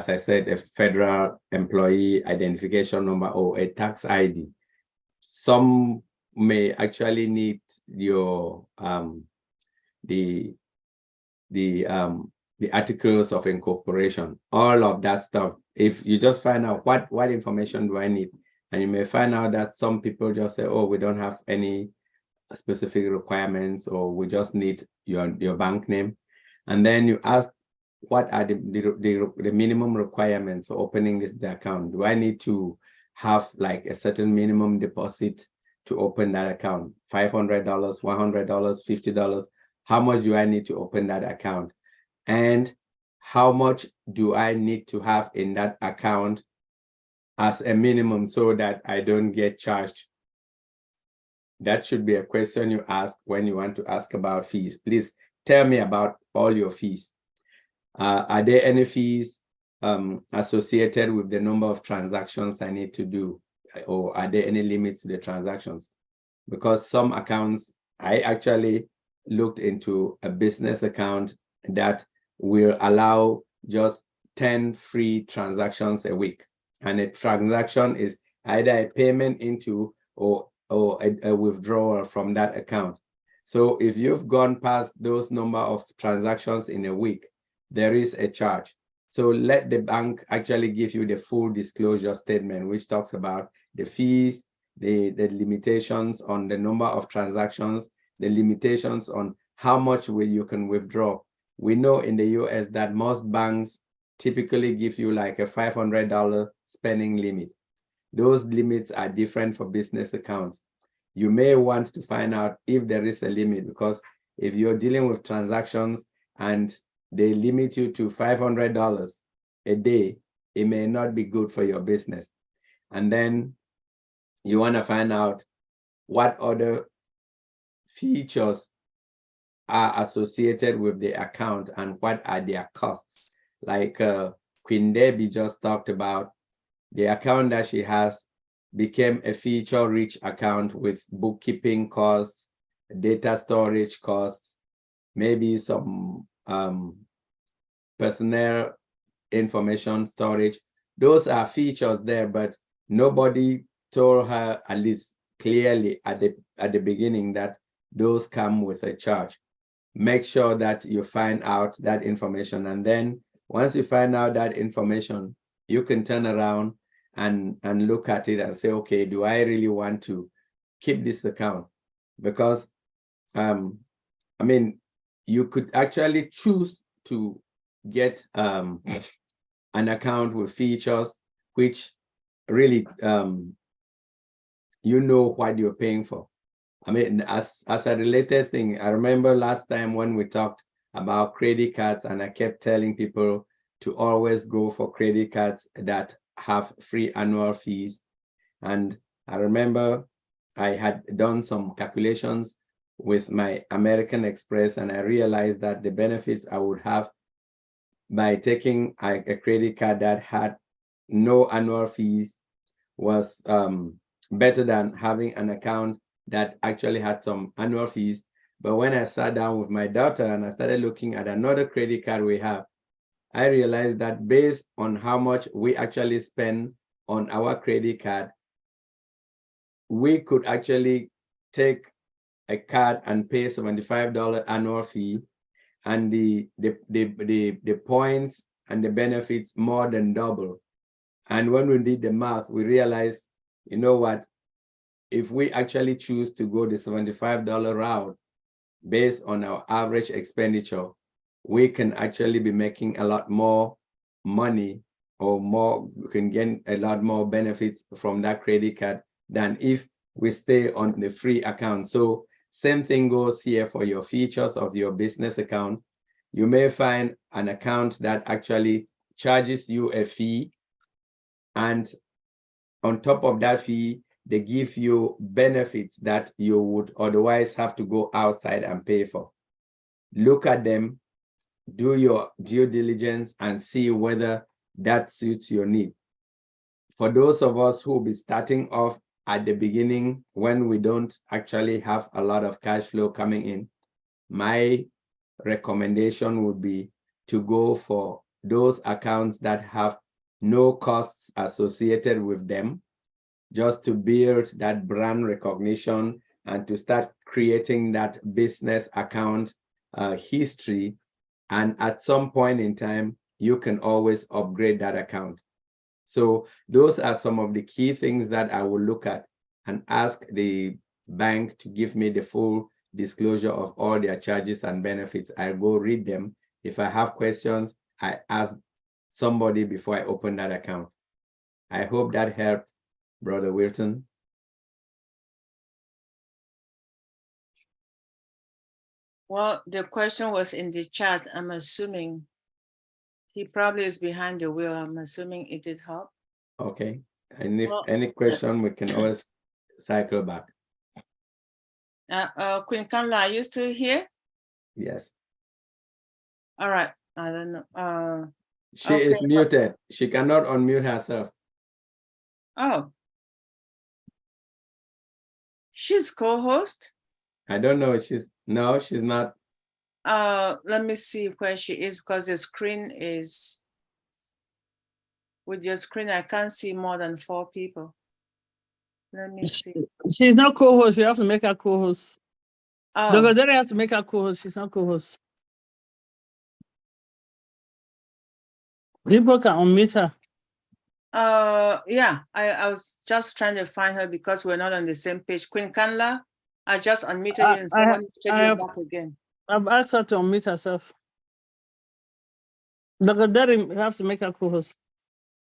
Speaker 3: I said, a federal employee identification number or a tax ID? Some may actually need your the articles of incorporation, all of that stuff. If you just find out what information do I need, and you may find out that some people just say, oh, we don't have any specific requirements, or we just need your bank name. And then you ask, what are the minimum requirements for opening this account? Do I need to have like a certain minimum deposit to open that account? $500, $100, $50? How much do I need to open that account? And how much do I need to have in that account as a minimum so that I don't get charged? That should be a question you ask when you want to ask about fees. Please tell me about all your fees. Are there any fees associated with the number of transactions I need to do? Or are there any limits to the transactions? Because some accounts, I actually looked into a business account that will allow just 10 free transactions a week. And a transaction is either a payment into or a withdrawal from that account. So if you've gone past those number of transactions in a week, there is a charge. So let the bank actually give you the full disclosure statement, which talks about the fees, the limitations on the number of transactions, the limitations on how much you can withdraw. We know in the US that most banks typically give you like a $500 spending limit. Those limits are different for business accounts. You may want to find out if there is a limit, because if you're dealing with transactions and they limit you to $500 a day, it may not be good for your business. And then you want to find out what other features are associated with the account and what are their costs. Like Queen Debbie just talked about, the account that she has became a feature-rich account with bookkeeping costs, data storage costs, maybe some personnel information storage. Those are features there, but nobody told her, at least clearly at the beginning, that those come with a charge. Make sure that you find out that information, and then once you find out that information, you can turn around and look at it and say, okay, do I really want to keep this account? Because I mean, you could actually choose to get an account with features which really you know what you're paying for. I mean, as a related thing, I remember last time when we talked about credit cards, and I kept telling people to always go for credit cards that have free annual fees. And I remember I had done some calculations with my American Express, and I realized that the benefits I would have by taking a credit card that had no annual fees was better than having an account that actually had some annual fees. But when I sat down with my daughter and I started looking at another credit card we have, I realized that based on how much we actually spend on our credit card, we could actually take a card and pay $75 annual fee, and the points and the benefits more than double. And when we did the math, we realized, you know what, if we actually choose to go the $75 route based on our average expenditure, we can actually be making a lot more money, or we can get a lot more benefits from that credit card than if we stay on the free account. So same thing goes here for your features of your business account. You may find an account that actually charges you a fee, and on top of that fee, they give you benefits that you would otherwise have to go outside and pay for. Look at them, do your due diligence, and see whether that suits your need. For those of us who will be starting off at the beginning when we don't actually have a lot of cash flow coming in, my recommendation would be to go for those accounts that have no costs associated with them, just to build that brand recognition and to start creating that business account history. And at some point in time, you can always upgrade that account. So those are some of the key things that I will look at and ask the bank to give me the full disclosure of all their charges and benefits. I'll go read them. If I have questions, I ask somebody before I open that account. I hope that helped, Brother Wilton.
Speaker 2: Well, the question was in the chat. I'm assuming he probably is behind the wheel. I'm assuming it did help.
Speaker 3: Okay. And if any question, we can always cycle back.
Speaker 2: Queen Kamla, are you still here?
Speaker 3: Yes.
Speaker 2: All right. I don't know.
Speaker 3: She is muted. She cannot unmute herself.
Speaker 2: Oh. She's co-host?
Speaker 3: I don't know. No, she's not.
Speaker 2: Let me see where she is, because the screen is, with your screen, I can't see more than 4 people. Let me see.
Speaker 4: She's not co-host. You have to make her co-host.
Speaker 2: Oh.
Speaker 4: Dr. Derry has to make her co-host. She's not co-host. People can unmute her.
Speaker 2: Yeah, I was just trying to find her because we're not on the same page. Queen Kanla, I just unmuted you and someone muted you back again.
Speaker 4: I've asked her to unmute herself. Dr. Derry, you have to make her co-host.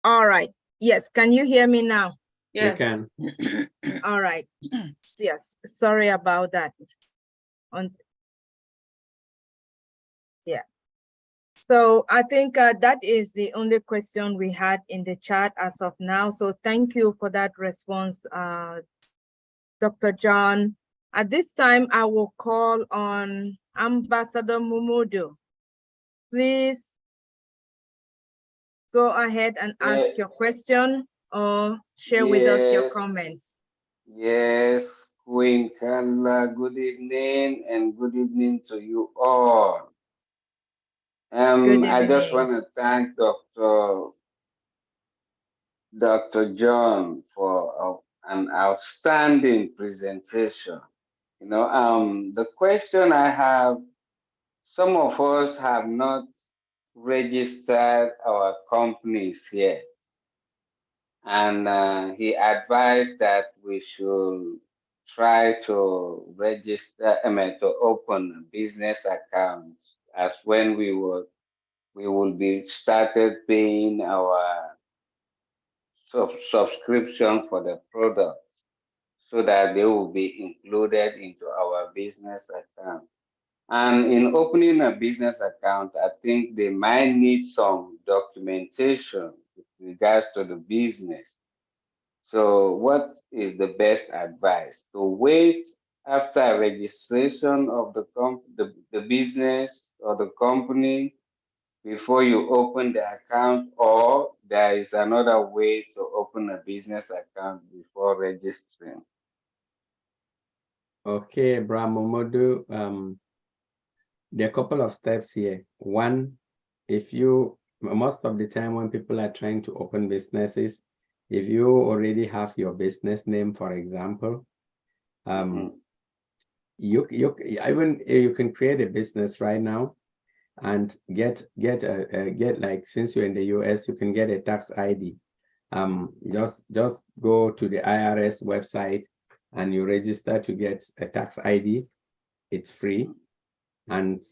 Speaker 11: All right. Yes. Can you hear me now?
Speaker 2: Yes.
Speaker 3: You
Speaker 11: can. All right. Yes. Sorry about that. Yeah. So I think that is the only question we had in the chat as of now. So thank you for that response, Dr. John. At this time, I will call on Ambassador Mumudu. Please go ahead and ask your question or share with us your comments.
Speaker 12: Yes, Queen Carla, good evening, and good evening to you all.
Speaker 11: Good
Speaker 12: I just
Speaker 11: evening.
Speaker 12: want to thank Dr. John for an outstanding presentation. The question I have, some of us have not registered our companies yet. And he advised that we should try to register, to open a business account as when we will be started paying our subscription for the product so that they will be included into our business account. And in opening a business account, I think they might need some documentation with regards to the business. So what is the best advice? To wait after registration of the business or the company before you open the account, or there is another way to open a business account before registering?
Speaker 3: Okay, Bramomodu, there are a couple of steps here. One, most of the time when people are trying to open businesses, if you already have your business name, for example, you can create a business right now and get like, since you're in the US, you can get a tax ID. Just go to the IRS website and you register to get a tax ID. It's free. And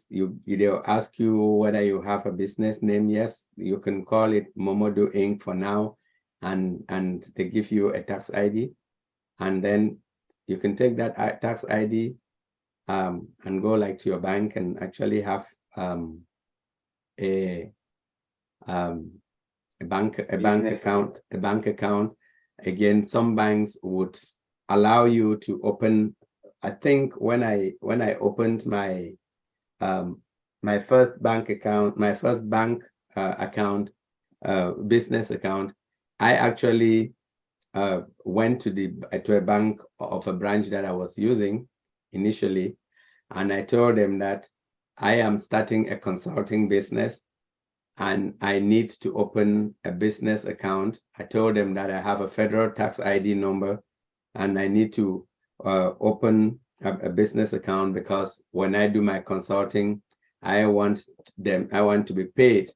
Speaker 3: they'll ask you whether you have a business name. Yes, you can call it Momodu Inc. for now, and they give you a tax ID, and then you can take that tax ID and go like to your bank and actually have a bank account. Again, some banks would allow you to open. I think when I opened my my first bank account, business account, I actually went to a bank of a branch that I was using initially, and I told them that I am starting a consulting business and I need to open a business account. I told them that I have a federal tax ID number and I need to open a business account because when I do my consulting, I want to be paid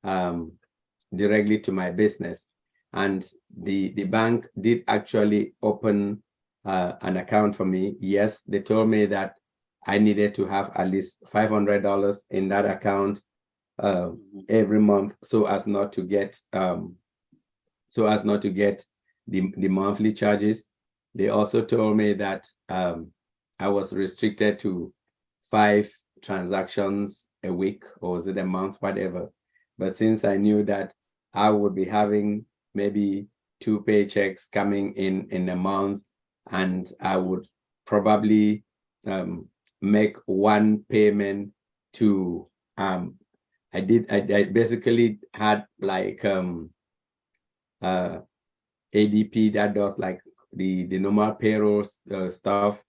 Speaker 3: directly to my business. And the bank did actually open an account for me. Yes, they told me that I needed to have at least $500 in that account every month so as not to get the monthly charges. They also told me that I was restricted to 5 transactions a week, or was it a month, whatever. But since I knew that I would be having maybe 2 paychecks coming in a month, and I would probably make one payment to I basically had like ADP that does like the normal payroll stuff.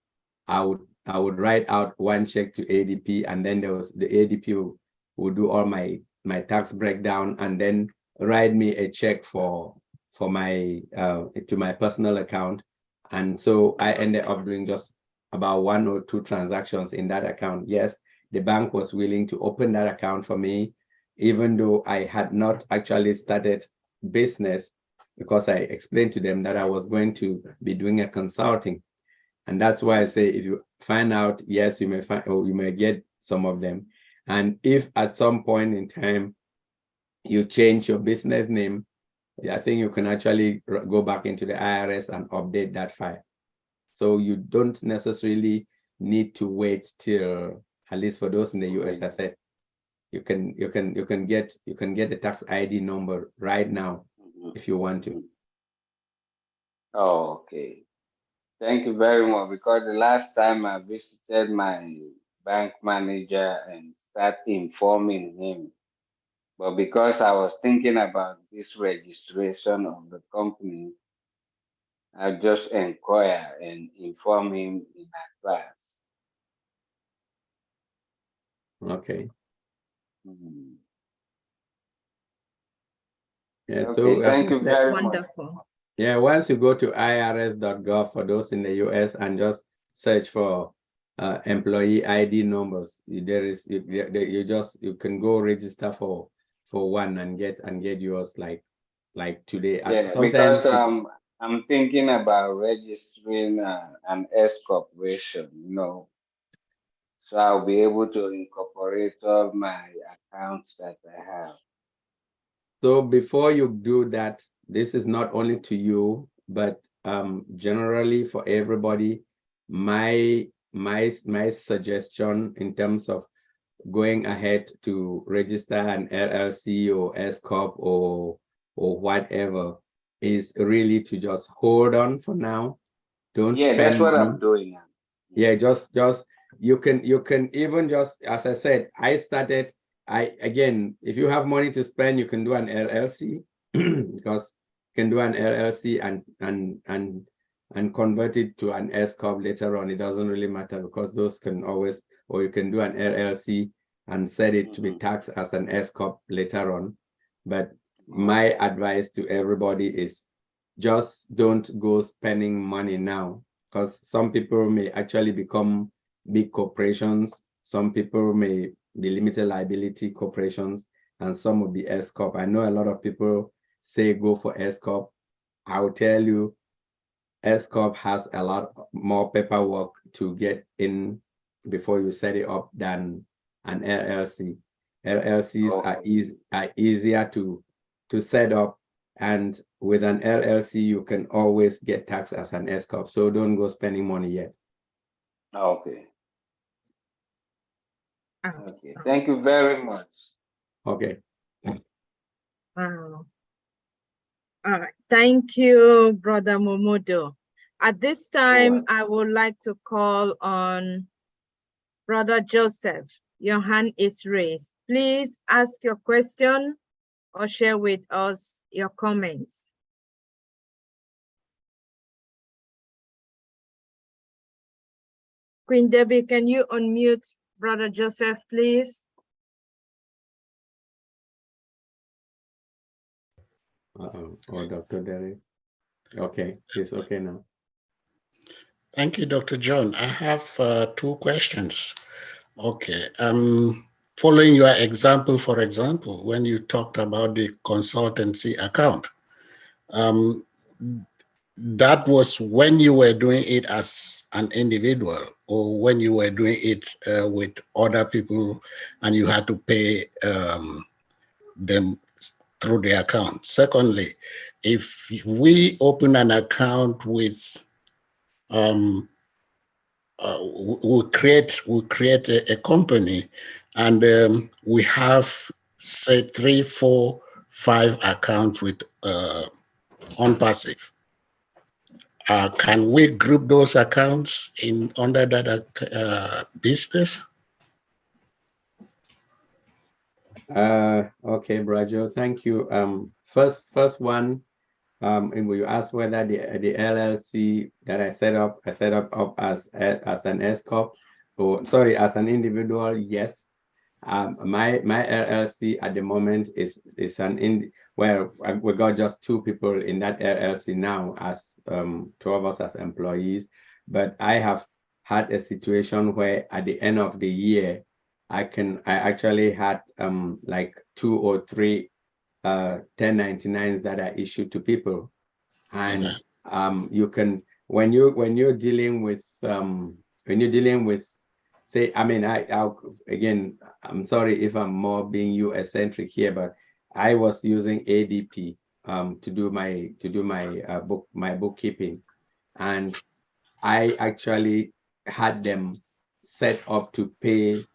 Speaker 3: I would write out one check to ADP, and then the ADP would do all my tax breakdown and then write me a check for my to my personal account. And so I ended up doing just about 1 or 2 transactions in that account. Yes, the bank was willing to open that account for me, even though I had not actually started business, because I explained to them that I was going to be doing a consulting. And that's why I say, if you find out, yes, you may find, or you may get some of them. And if at some point in time you change your business name, I think you can actually go back into the IRS and update that file. So you don't necessarily need to wait till, at least for those in the US, I said, you can get the tax ID number right now if you want to.
Speaker 12: Oh, okay. Thank you very much. Because the last time I visited my bank manager and started informing him, but because I was thinking about this registration of the company, I just inquire and inform him in advance.
Speaker 3: Okay. Yeah,
Speaker 12: Okay,
Speaker 3: so
Speaker 12: thank you very much.
Speaker 11: Wonderful.
Speaker 3: yeah, once you go to irs.gov for those in the US and just search for employee ID numbers, you can go register for one and get yours like today.
Speaker 12: Yeah,
Speaker 3: Sometimes
Speaker 12: because I'm thinking about registering an S corporation, you know, so I'll be able to incorporate all my accounts that I have.
Speaker 3: so before you do that, this is not only to you, but generally for everybody. My suggestion in terms of going ahead to register an LLC or S corp or whatever is really to just hold on for now. Don't
Speaker 12: Yeah,
Speaker 3: spend
Speaker 12: that's what
Speaker 3: money.
Speaker 12: I'm doing now.
Speaker 3: Yeah, just you can even just, as I said, I started. Again, if you have money to spend, you can do an LLC because you can do an LLC and convert it to an S corp later on. It doesn't really matter because those can always, or you can do an LLC and set it to be taxed as an S corp later on. But my advice to everybody is just don't go spending money now, because some people may actually become big corporations. Some people may be limited liability corporations, and some will be S corp. I know a lot of people say go for S corp. I will tell you, S corp has a lot more paperwork to get in before you set it up than an LLC. LLCs are easier to set up, and with an LLC you can always get taxed as an S corp. So don't go spending money yet.
Speaker 12: Okay. Okay. Thank you very much.
Speaker 3: Okay.
Speaker 11: Wow. All right. Thank you, Brother Momodo. At this time, I would like to call on Brother Joseph. Your hand is raised. Please ask your question or share with us your comments. Queen Debbie, can you unmute Brother Joseph, please?
Speaker 3: Oh, Dr. Derek. Okay, it's okay now.
Speaker 7: Thank you, Dr. John. I have 2 questions. Okay. Following your example, for example, when you talked about the consultancy account, that was when you were doing it as an individual, or when you were doing it with other people and you had to pay them through the account. Secondly, if we open an account with we'll create a company, and we have, say, 3, 4, 5 accounts with ONPASSIVE. Can we group those accounts in under that business?
Speaker 3: Okay, Brajo, thank you. First one, and you asked whether the LLC that I set up as an S corp, or sorry, as an individual. Yes, my LLC at the moment is where we got just 2 people in that LLC now, as 2 of us as employees. But I have had a situation where at the end of the year, I actually had like 2 or 3 1099s that are issued to people, and you can, when you're dealing with say, I mean, again, I'm sorry if I'm more being US centric here, but I was using ADP to do my bookkeeping, and I actually had them set up to pay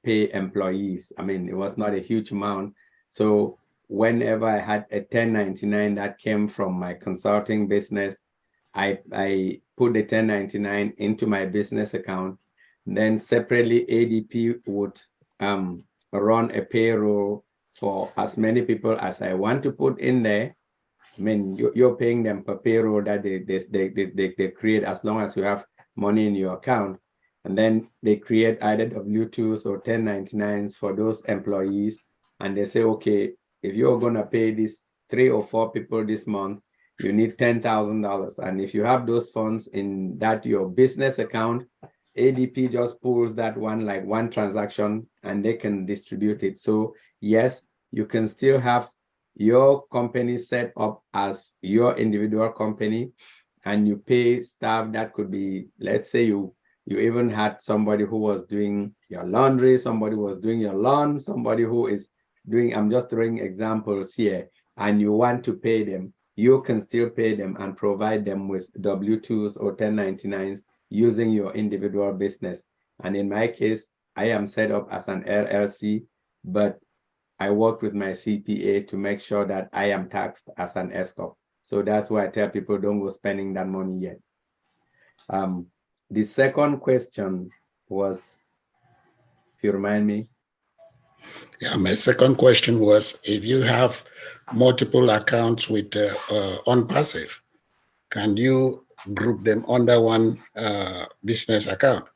Speaker 3: employees. I mean, it was not a huge amount. So whenever I had a 1099 that came from my consulting business, I put the 1099 into my business account. Then separately, ADP would run a payroll for as many people as I want to put in there. I mean, you're paying them per payroll that they create, as long as you have money in your account. And then they create either W-2s or 1099s for those employees. And they say, okay, if you're going to pay these 3 or 4 people this month, you need $10,000. And if you have those funds in that your business account, ADP just pulls that one transaction and they can distribute it. So yes, you can still have your company set up as your individual company, and you pay staff. That could be, let's say you even had somebody who was doing your laundry, somebody was doing your lawn, somebody who is doing, I'm just throwing examples here, and you want to pay them, you can still pay them and provide them with W-2s or 1099s using your individual business. And in my case, I am set up as an LLC, but I work with my CPA to make sure that I am taxed as an S Corp. So that's why I tell people don't go spending that money yet. The second question was, if you remind me.
Speaker 7: Yeah, my second question was, if you have multiple accounts with ONPASSIVE, can you group them under one business account?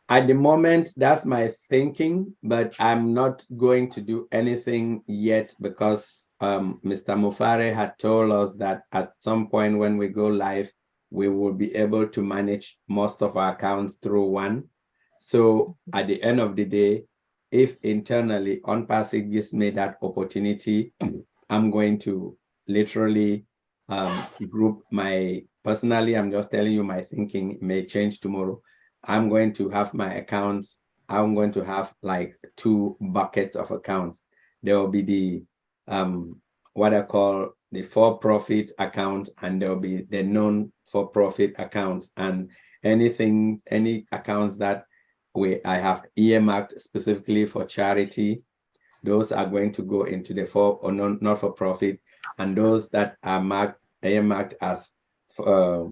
Speaker 3: At the moment, that's my thinking, but I'm not going to do anything yet because Mr. Mufare had told us that at some point when we go live, we will be able to manage most of our accounts through one. So at the end of the day, if internally ONPASSIVE gives me that opportunity, I'm going to literally group my, personally, I'm just telling you my thinking may change tomorrow. I'm going to have my accounts. I'm going to have like 2 buckets of accounts. There will be the what I call the for-profit account, and there will be the non-for-profit account, and any accounts that I have earmarked specifically for charity, those are going to go into the for or not for profit, and those that are earmarked as for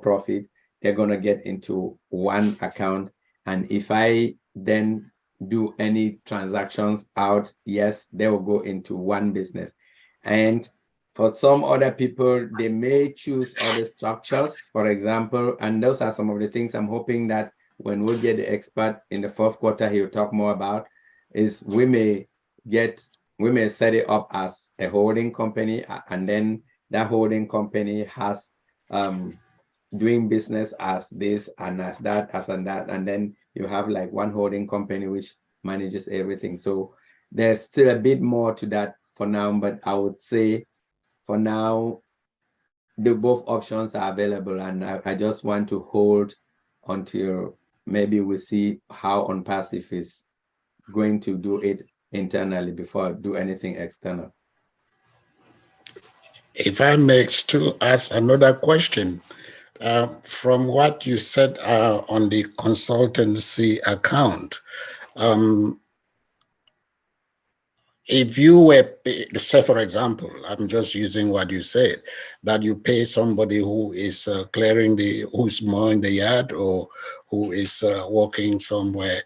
Speaker 3: profit, they're going to get into one account. And if I then do any transactions out, yes, they will go into one business. And for some other people, they may choose other structures, for example, and those are some of the things I'm hoping that when we get the expert in the 4th quarter, he'll talk more about, is we may set it up as a holding company, and then that holding company has doing business as this and as that, and then you have like one holding company which manages everything. So there's still a bit more to that for now, but I would say for now, both options are available, and I just want to hold until maybe we see how ONPASSIVE is going to do it internally before I do anything external.
Speaker 7: If I may still ask another question, from what you said on the consultancy account, if you were, say for example, I'm just using what you said, that you pay somebody who is who's mowing the yard or who is working somewhere,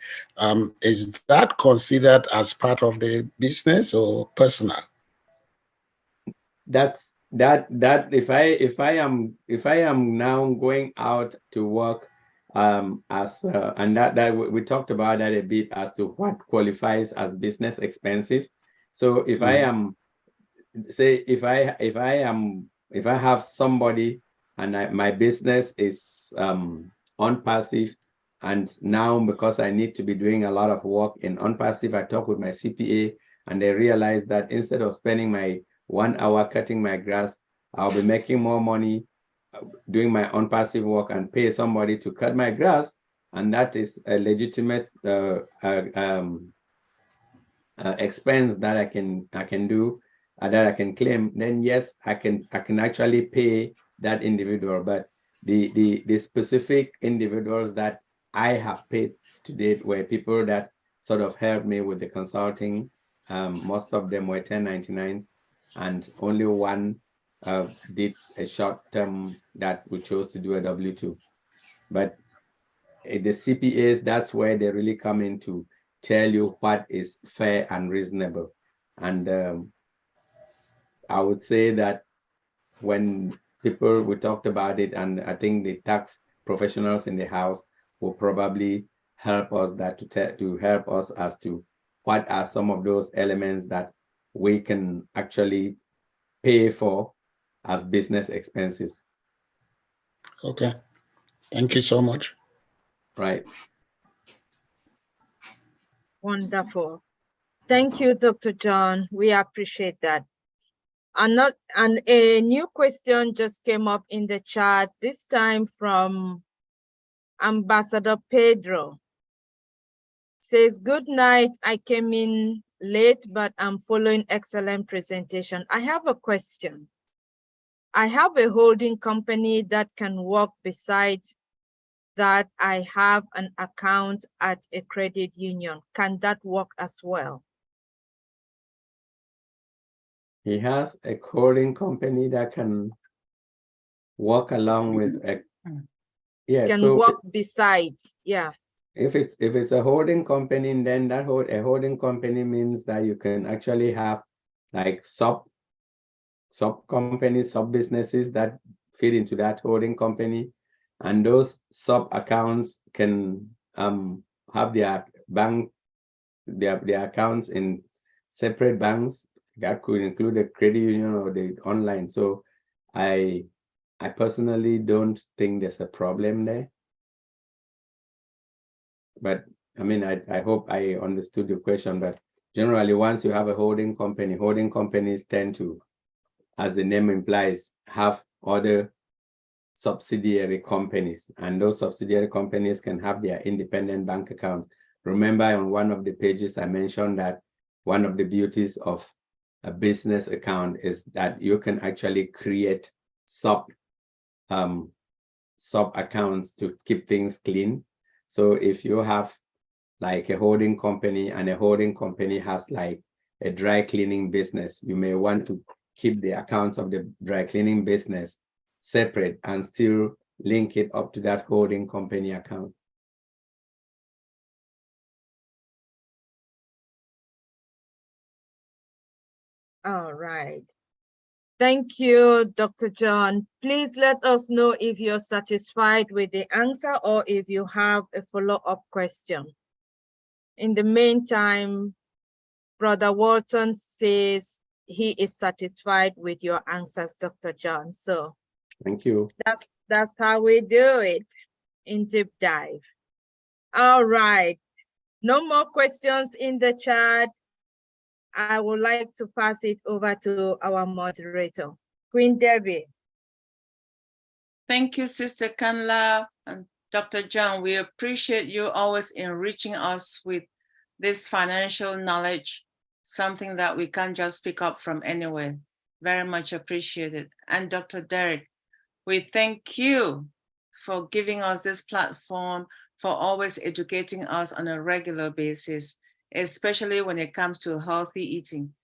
Speaker 7: is that considered as part of the business or personal?
Speaker 3: That's if I am now going out to work and that we talked about that a bit as to what qualifies as business expenses. So if I am, say if I have somebody and my business is ONPASSIVE, and now because I need to be doing a lot of work in ONPASSIVE, I talk with my CPA and they realize that instead of spending my 1 hour cutting my grass, I'll be making more money doing my ONPASSIVE work and pay somebody to cut my grass, and that is a legitimate expense that I can do, that I can claim. Then yes, I can actually pay that individual. But the specific individuals that I have paid to date were people that sort of helped me with the consulting. Most of them were 1099s, and only one did a short term that we chose to do a W-2. But the CPAs, that's where they really come in to tell you what is fair and reasonable. And I would say that when we talked about it, and I think the tax professionals in the house will probably help us to help us as to what are some of those elements that we can actually pay for as business expenses.
Speaker 7: Okay, thank you so much.
Speaker 3: Right.
Speaker 11: Wonderful. Thank you, Dr. John. We appreciate that. And a new question just came up in the chat, this time from Ambassador Pedro. Says, good night. I came in late, but I'm following excellent presentation. I have a question. I have a holding company that can work beside that. I have an account at a credit union. Can that work as well?
Speaker 3: He has a holding company that can work along with a, yeah,
Speaker 11: Can
Speaker 3: so
Speaker 11: work beside, yeah.
Speaker 3: if it's a holding company, then a holding company means that you can actually have like sub companies, sub businesses that fit into that holding company, and those sub accounts can have their accounts in separate banks. That could include the credit union or the online. So I personally don't think there's a problem there. But I mean, I hope I understood your question. But generally, once you have a holding company, holding companies tend to, as the name implies, have other subsidiary companies, and those subsidiary companies can have their independent bank accounts. Remember, on one of the pages, I mentioned that one of the beauties of a business account is that you can actually create sub accounts to keep things clean. So if you have like a holding company and a holding company has like a dry cleaning business, you may want to keep the accounts of the dry cleaning business separate and still link it up to that holding company account.
Speaker 11: All right. Thank you, Dr. John. Please let us know if you're satisfied with the answer or if you have a follow-up question. In the meantime, Brother Walton says he is satisfied with your answers, Dr. John. So
Speaker 3: thank you.
Speaker 11: That's how we do it in Deep Dive. All right. No more questions in the chat. I would like to pass it over to our moderator, Queen Debbie.
Speaker 2: Thank you, Sister Kanla and Dr. John. We appreciate you always enriching us with this financial knowledge, something that we can't just pick up from anywhere. Very much appreciated. And Dr. Derek, we thank you for giving us this platform, for always educating us on a regular basis, especially when it comes to healthy eating.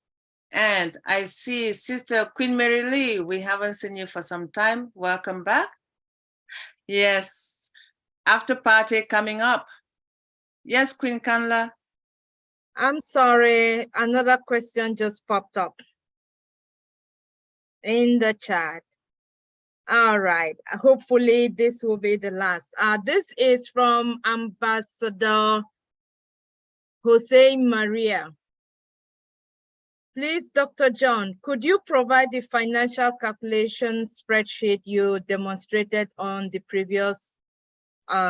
Speaker 2: And I see Sister Queen Mary Lee, we haven't seen you for some time. Welcome back. Yes, after party coming up. Yes, Queen Kanla.
Speaker 11: I'm sorry, another question just popped up in the chat. All right, hopefully this will be the last. This is from Ambassador Jose Maria. Please, Dr. John, could you provide the financial calculation spreadsheet you demonstrated on the previous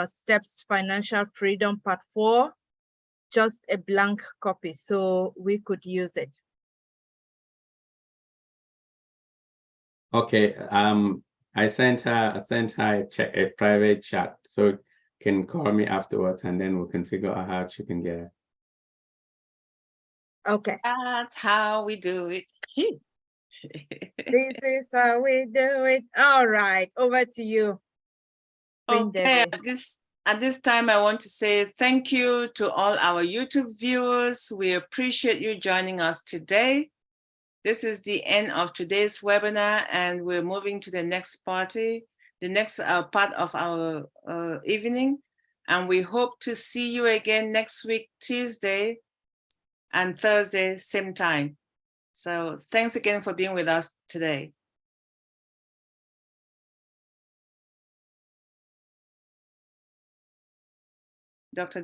Speaker 11: steps financial freedom part 4? Just a blank copy so we could use it.
Speaker 3: Okay, I sent her a private chat, so can call me afterwards and then we can figure out how she can get it.
Speaker 11: Okay.
Speaker 2: That's how we do it.
Speaker 11: This is how we do it. All right, over to you.
Speaker 2: Okay, at this time, I want to say thank you to all our YouTube viewers. We appreciate you joining us today. This is the end of today's webinar, and we're moving to the next party, the next part of our evening. And we hope to see you again next week, Tuesday and Thursday, same time. So thanks again for being with us today. Dr.